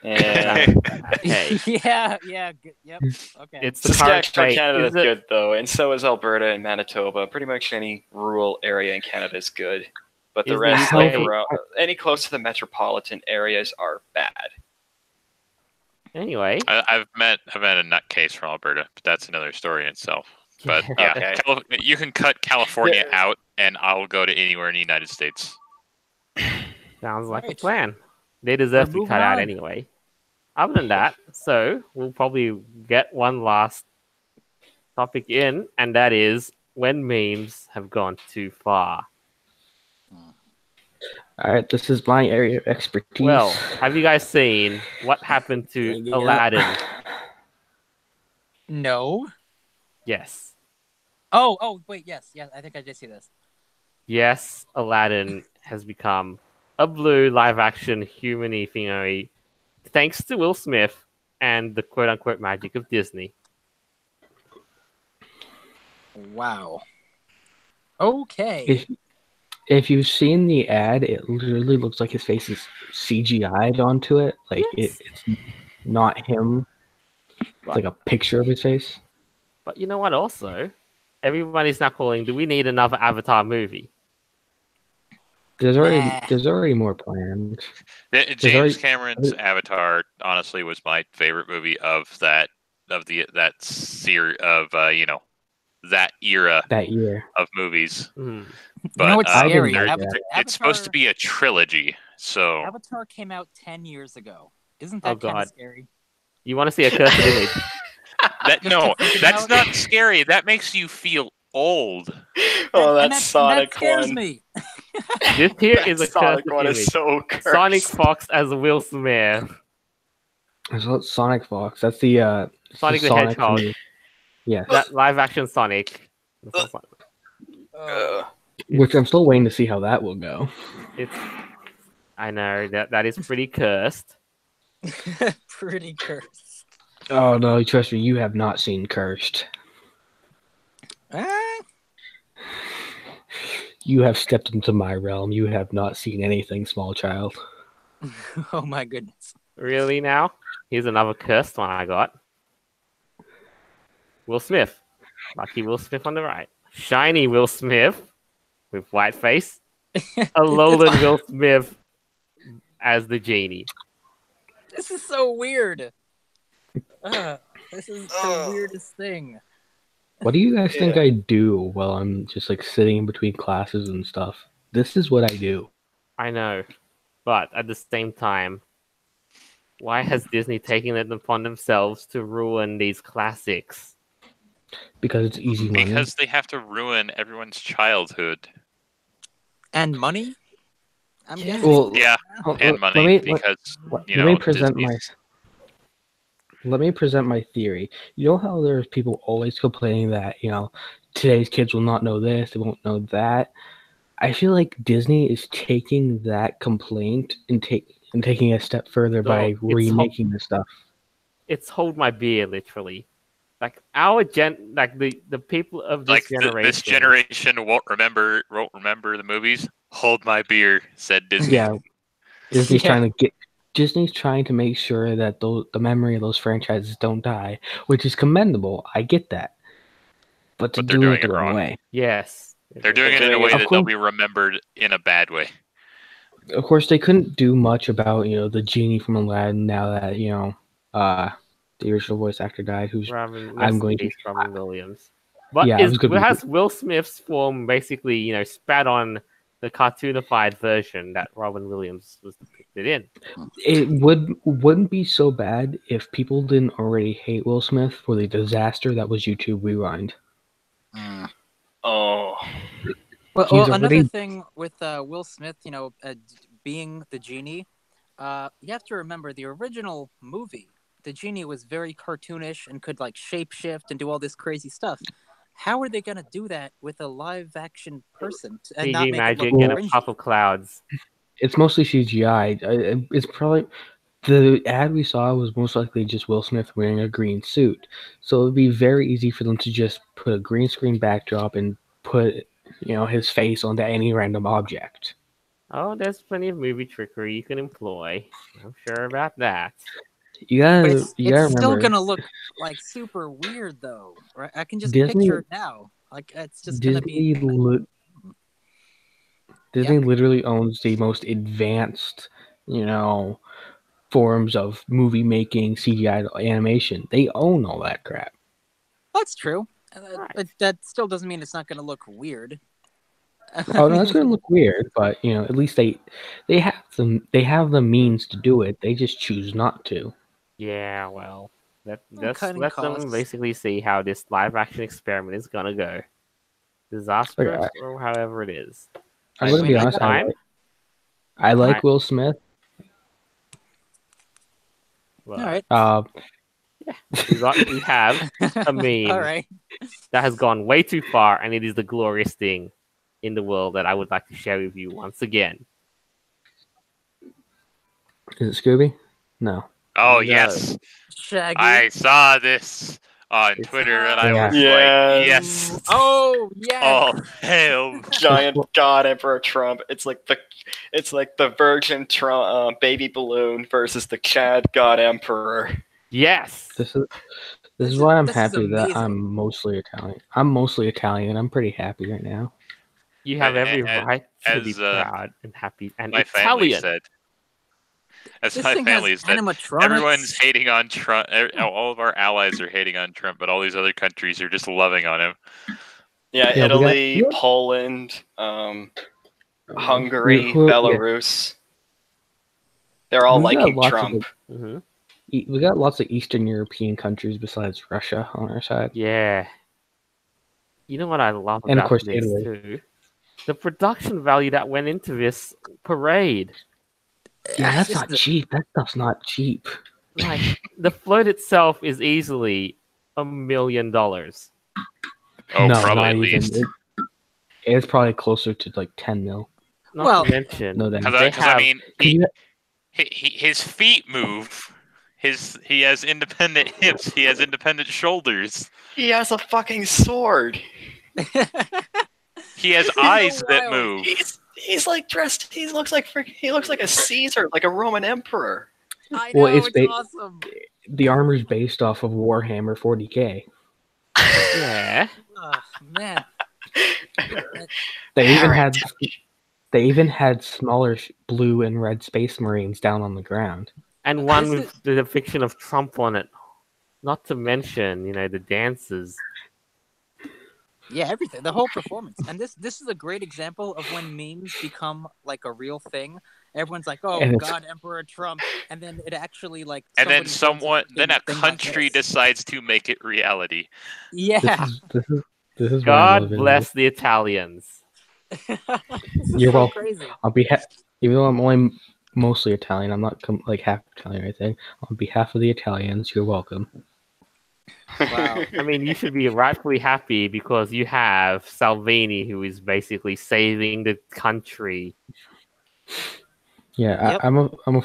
And Hey, yeah, yep. Okay. it's the current Saskatchewan, state. Canada Is is it- good though, and so is Alberta and Manitoba. Pretty much any rural area in Canada is good, but the Is the rest, UK like around any close to the metropolitan areas, are bad. Anyway, I've met a nutcase from Alberta, but that's another story in itself. But yeah, Okay. You can cut California Yeah. out, and I'll go to anywhere in the United States. sounds like a Right. plan. They deserve to be moving cut out on. anyway. Other than that, so we'll probably get one last topic in, and that is when memes have gone too far. All right, this is my area of expertise. Well, have you guys seen what happened to Yeah. Aladdin? No. Yes. Oh, wait, yes. I think I did see this. Yes, Aladdin has become a blue live-action human-y thingy thanks to Will Smith and the quote-unquote magic of Disney. Wow. Okay. If you've seen the ad, it literally looks like his face is CGI'd onto it. Like Yes. it's not him. It's like a picture of his face. But you know what also? Everybody's now calling, do we need another Avatar movie? There's Nah. already more planned. James already- Cameron's Avatar honestly was my favorite movie that series of that era That year. of movies. Hmm. But you know what's I didn't scary? like Avatar, that. it's supposed to be a trilogy, so Avatar came out 10 years ago. Isn't Oh, that kind God. of scary? You want to see a cursed image? that's not scary. That makes you feel old. Oh, And that Sonic that scares one. me. This here That is a Sonic cursed one image. is so cursed. Sonic Fox as Will Smith. It's not Sonic Fox. That's the Sonic the from Hedgehog. yeah. That live-action Sonic. Which I'm still waiting to see how that will go. It's. I know that is pretty cursed. Pretty cursed. Oh no, trust me, you have not seen Cursed. You have stepped into my realm. You have not seen anything, small child. Oh my goodness. Really now? Here's another cursed one I got. Will Smith. Lucky Will Smith on the right. Shiny Will Smith with white face. Alolan Will Smith as the genie. This is so weird. This is the weirdest thing. What do you guys think Yeah. I do while I'm just like sitting in between classes and stuff? This is what I do. I know. But at the same time, why has Disney taken it upon themselves to ruin these classics? Because it's easy money. Because they have to ruin everyone's childhood. And money? I'm Yeah. guessing. Well, Yeah, let- and let money me- because let you me know present Disney's- Let me present my theory. You know how there's people always complaining that, today's kids will not know this, they won't know that. I feel like Disney is taking that complaint and taking it a step further by it's remaking the stuff. It's hold my beer, literally. like our the people of this Like generation. this generation won't remember the movies. Hold my beer, said Disney. Yeah, Disney's Yeah. trying to make sure that the memory of those franchises don't die, which is commendable. I get that, but But they're doing doing it the it wrong wrong. way. Yes. They're doing it in a doing way it- Of that they'll course- be remembered in a bad way. Of course, they couldn't do much about the genie from Aladdin now that the original voice actor died. Who's Robin, I'm rest going in to peace, Robin Williams. But Yeah, I was gonna be- has Will Smith's form basically, spat on the cartoonified version that Robin Williams was depicted in? It wouldn't be so bad if people didn't already hate Will Smith for the disaster that was YouTube Rewind. Oh, Well, He's another already- thing with Will Smith, being the genie, you have to remember the original movie. The genie was very cartoonish and could like shapeshift and do all this crazy stuff. How are they gonna do that with a live action person and not CG make magic it look and a cringy? puff of clouds. It's mostly CGI. It's probably the ad we saw was most likely just Will Smith wearing a green suit. So it'd be very easy for them to just put a green screen backdrop and put his face onto any random object. Oh, there's plenty of movie trickery you can employ. I'm sure about that. You But gotta it's remember, still gonna look like super weird though, right? I can just Disney- picture it now. Like it's just gonna Disney be. Disney literally owns the most advanced, forms of movie making, CGI animation. They own all that crap. That's true. Right. But that still doesn't mean it's not gonna look weird. Oh no, it's gonna look weird, but at least they have the means to do it. They just choose not to. Yeah, well, just cutting let them costs. basically see how this live action experiment is gonna go. Disastrous Like, or however it is. I'm gonna be When honest. time, I like Right. Will Smith. well, All right. we have a meme All right. that has gone way too far, and it is the glorious thing in the world that I would like to share with you once again. Is it Scooby? No. Oh No. yes, Shaggy. I saw this on It's- Twitter, and I Yeah. was Yes. like, yes. Oh yes. Oh hell. giant God Emperor Trump. It's like the Virgin Trump baby balloon versus the Chad God Emperor. Yes. This is why I'm this is happy that amazing. I'm mostly Italian. I'm mostly Italian, and I'm pretty happy right now. You have every As- right to be as, proud and happy and My family Italian. said. As This my thing family has said, animatronics. everyone's hating on Trump. All of our allies are hating on Trump, but all these other countries are just loving on him. Yeah, Yeah, we got- Italy, Poland, Hungary, Who- yeah. Belarus. They're all We got liking lots of Trump. Mhm. We got lots of Eastern European countries besides Russia on our side. Yeah. You know what I love And of about course, this Italy. too? The production value that went into this parade. Yeah, that's Just not cheap. That stuff's not cheap. Like the float itself is easily $1 million. Oh, No, probably not at even. least. It's probably closer to like 10 mil. Not Well- to mention, No, that they Because I have- mean, Can you- his feet move. He has independent hips. He has independent shoulders. He has a fucking sword. He has so eyes that wild. move. He's like dressed. He looks like a Caesar, like a Roman emperor. I know, Well, it's it's ba- awesome. the armor's based off of Warhammer 40K. yeah. Oh, man. They even had Heretic. they even had smaller blue and red space marines down on the ground. And one This with the depiction of Trump on it. Not to mention, the dances. Yeah, everything. The whole performance. And this is a great example of when memes become like a real thing. Everyone's like, "Oh, And it's- God, Emperor Trump," and then it actually like. And then somebody builds then a thing like country this. decides to make it reality. Yeah. This is why I God love it. bless the Italians. This is You're so welcome. crazy. On behalf, even though I'm only mostly Italian, I'm not like half Italian or anything. On behalf of the Italians, you're welcome. Wow. I mean, you should be rightfully happy because you have Salvini, who is basically saving the country. Yeah, Yep. I'm a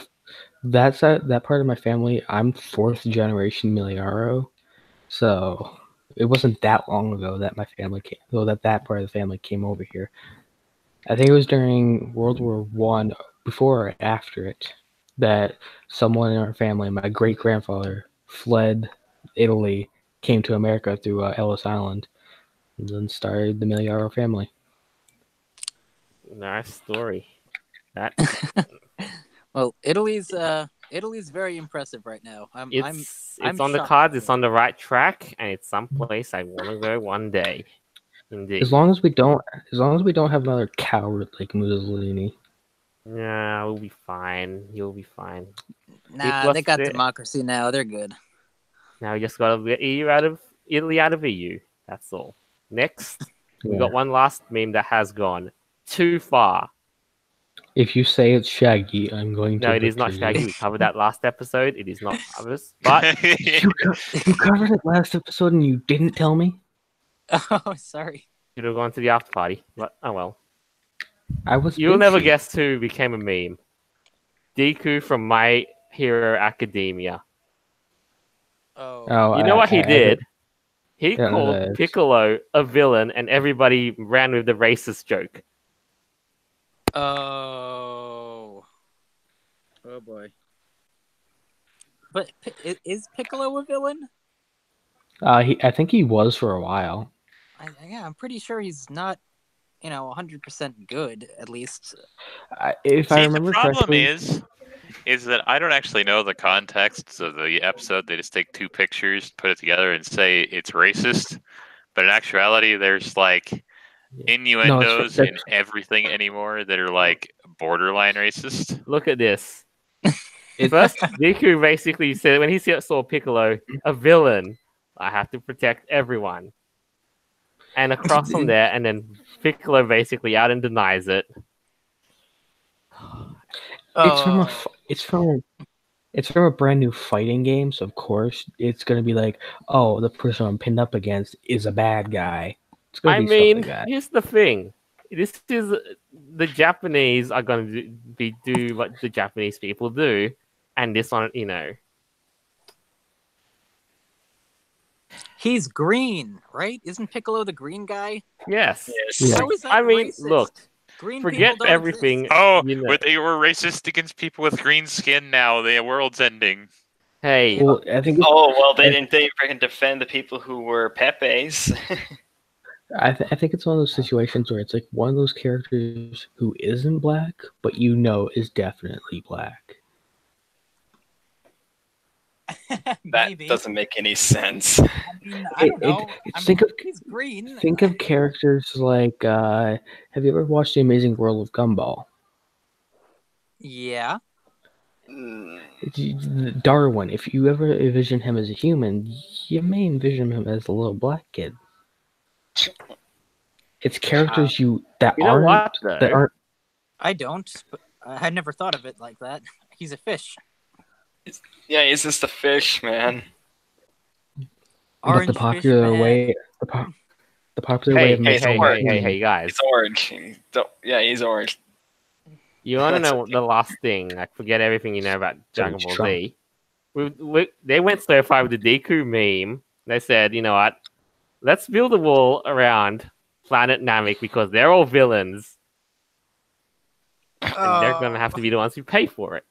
that part of my family. I'm fourth generation Miliaro, So it wasn't that long ago that my family came, well, that part of the family came over here. I think it was during World War One, before or after it, that someone in our family, my great grandfather, fled Italy, came to America through Ellis Island, and then started the Million family. Nice story. That Well, Italy's very impressive right now. it's I'm on the shocked. cards. It's on the right track, and it's someplace I want to go one day. Indeed. As long as we don't have another coward like Mussolini. Yeah, we'll be fine. You'll be fine. Nah, they got democracy now. They're good. Now we just gotta get Italy out of EU. That's all. Next, we Yeah. got one last meme that has gone too far. If you say it's Shaggy, I'm going to. No, it is not butcher Shaggy. you. We covered that last episode. It is not others. But You covered it last episode and you didn't tell me. Oh, sorry. should have gone to the after party. But oh well. I was. You'll never busy. guess who became a meme. Deku from My Hero Academia. Oh, Oh, You know what he did? He Yeah, called that's- Piccolo a villain, and everybody ran with the racist joke. oh boy. But is Piccolo a villain? I think he was for a while. Yeah, I'm pretty sure he's not, 100% good, at least. If I See, remember the problem correctly, is that I don't actually know the context of the episode. They just take two pictures, put it together, and say it's racist. But in actuality, there's like innuendos in everything anymore that are like borderline racist. Look at this. First, Deku basically said when he saw Piccolo, a villain, I have to protect everyone. And across from there, and then Piccolo basically out and denies it. it's from a brand new fighting game, so of course it's gonna be like, oh, the person I'm pinned up against is a bad guy. It's gonna I be mean, stuff like that. here's the thing. This is the Japanese are going to do what the Japanese people do, and this one, He's green, right? Isn't Piccolo the green guy? yes. Yeah. How is that I mean, racist? look, Green forget people don't everything. exist. Oh, You know. but they were racist against people with green skin now. The world's ending. Hey, Well, I think Oh well, they freaking defend the people who were Pepe's. I think it's one of those situations where it's like one of those characters who isn't black, but you know is definitely black. That Maybe. doesn't make any sense. I mean, I don't know. He's green. Think of characters like have you ever watched The Amazing World of Gumball? Yeah. Darwin, if you ever envision him as a human, you may envision him as a little black kid. It's characters that you know aren't what, though? that aren't. I don't. But I had never thought of it like that. He's a fish. Yeah, he's just a fish, man. Orange But the popular fish way, the popular way hey, of hey, making hey, guys! He's orange. He's orange. You want to That's know okay. the last thing? Like, forget everything you know about Dragon Ball Trump. Z. They went so far with the Deku meme. They said, you know what? Let's build a wall around Planet Namek because they're all villains, and they're gonna have to be the ones who pay for it.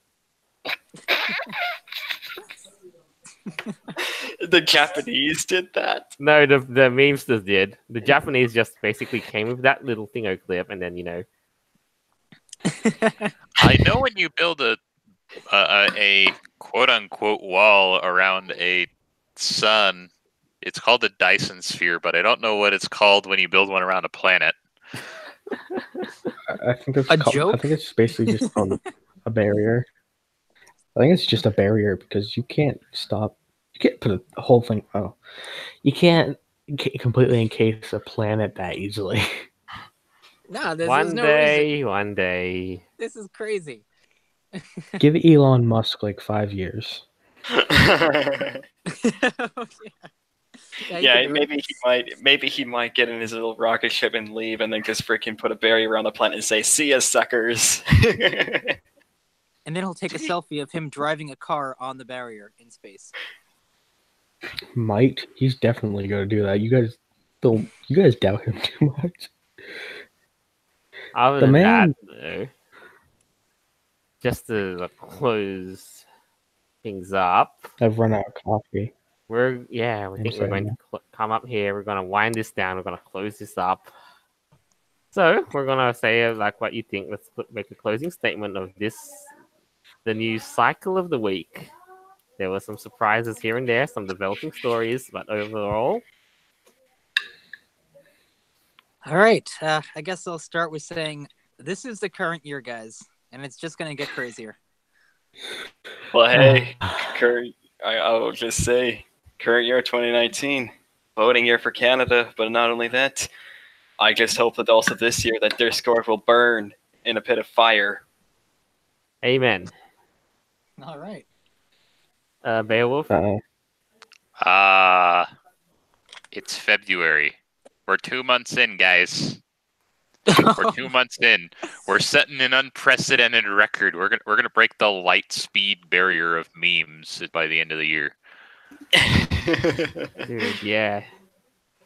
The Japanese did that. No, the memesters did. The Japanese just basically came with that little thingo clip, and then I know when you build a quote unquote wall around a sun, it's called a Dyson sphere, but I don't know what it's called when you build one around a planet. I think it's A called, joke? I think it's basically just called a barrier. I think it's just a barrier because you can't stop. You can't put a whole thing. Oh, you can't completely encase a planet that easily. No, there's one no reason. one day. This is crazy. Give Elon Musk like 5 years. Yeah, maybe he might get in his little rocket ship and leave, and then just freaking put a barrier around the planet and say, "See ya, suckers." And then he'll take a selfie of him driving a car on the barrier in space. Might. He's definitely going to do that. You guys doubt him too much. Other The than man- that, though, just to close things up, I've run out of coffee. we think we're sorry, going man. to come up here. We're going to wind this down. We're going to close this up. So we're going to say like what you think. Let's make a closing statement of the news cycle of the week. There were some surprises here and there, some developing stories, but overall, All right. I guess I'll start with saying this is the current year, guys, and it's just gonna get crazier. Well, hey, current. I will just say, current year 2019, voting year for Canada. But not only that, I just hope that also this year that their scores will burn in a pit of fire. amen. All right. Beowulf, It's February. We're 2 months in, guys. We're 2 months in. We're setting an unprecedented record. We're gonna break the light speed barrier of memes by the end of the year. dude, yeah.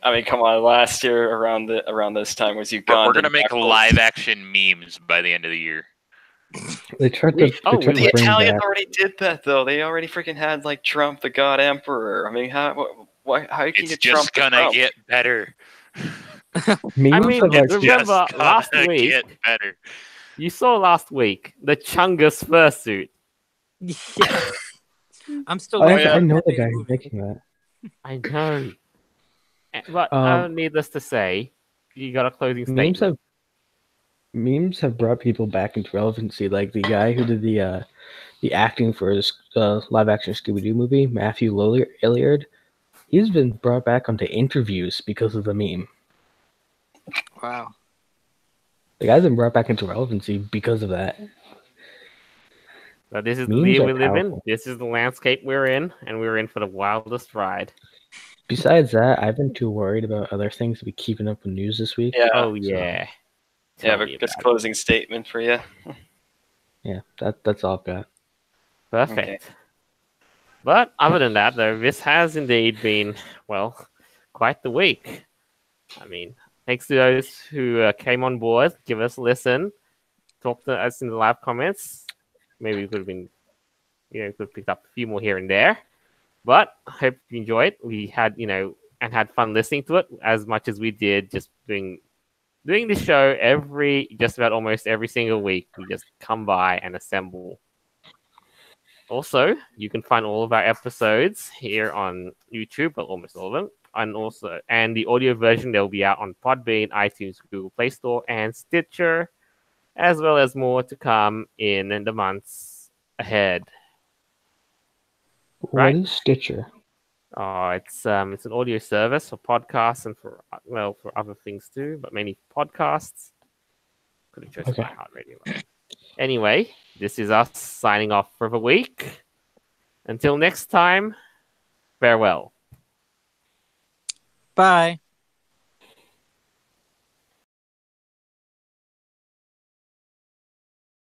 I mean, come on. Last year around this time was Uganda. We're gonna make Rambles. live action memes by the end of the year. They tried to we bring The Italians back. already did that, though. They already freaking had like Trump, the God Emperor. I mean, how can It's you get Trump? just gonna Trump? get better. Memes I mean, have It's actually, remember just gonna last week? get better. You saw last week the Chungus fursuit. Yeah. I'm still. I waiting for know the Pepe guy movie. who's making that. I know. But needless to say, you got a closing statement. Memes have brought people back into relevancy. Like the guy who did the acting for this live action Scooby Doo movie, Matthew Lillard. He's been brought back onto interviews because of the meme. Wow. The guy's been brought back into relevancy because of that. But this is the Memes year are we live in. powerful. This is the landscape we're in, and we're in for the wildest ride. Besides that, I've been too worried about other things to be keeping up with news this week. Yeah. Oh yeah. Yeah, Tell but me just about it. closing statement for you. Yeah, that's all I've got. Perfect. Okay. But other than that, though, this has indeed been, well, quite the week. I mean, thanks to those who came on board, give us a listen, talk to us in the live comments. Maybe we could have been, could have picked up a few more here and there. But I hope you enjoyed. We had, and had fun listening to it as much as we did just doing this show just about almost every single week. We just come by and assemble. Also, you can find all of our episodes here on YouTube, well, almost all of them, and the audio version they'll be out on Podbean, iTunes, Google Play Store, and Stitcher, as well as more to come in the months ahead. Right. What is Stitcher? Oh, it's an audio service for podcasts and for other things too, but mainly podcasts. Could have chosen iHeartRadio. Anyway, this is us signing off for the week. Until next time, farewell. Bye.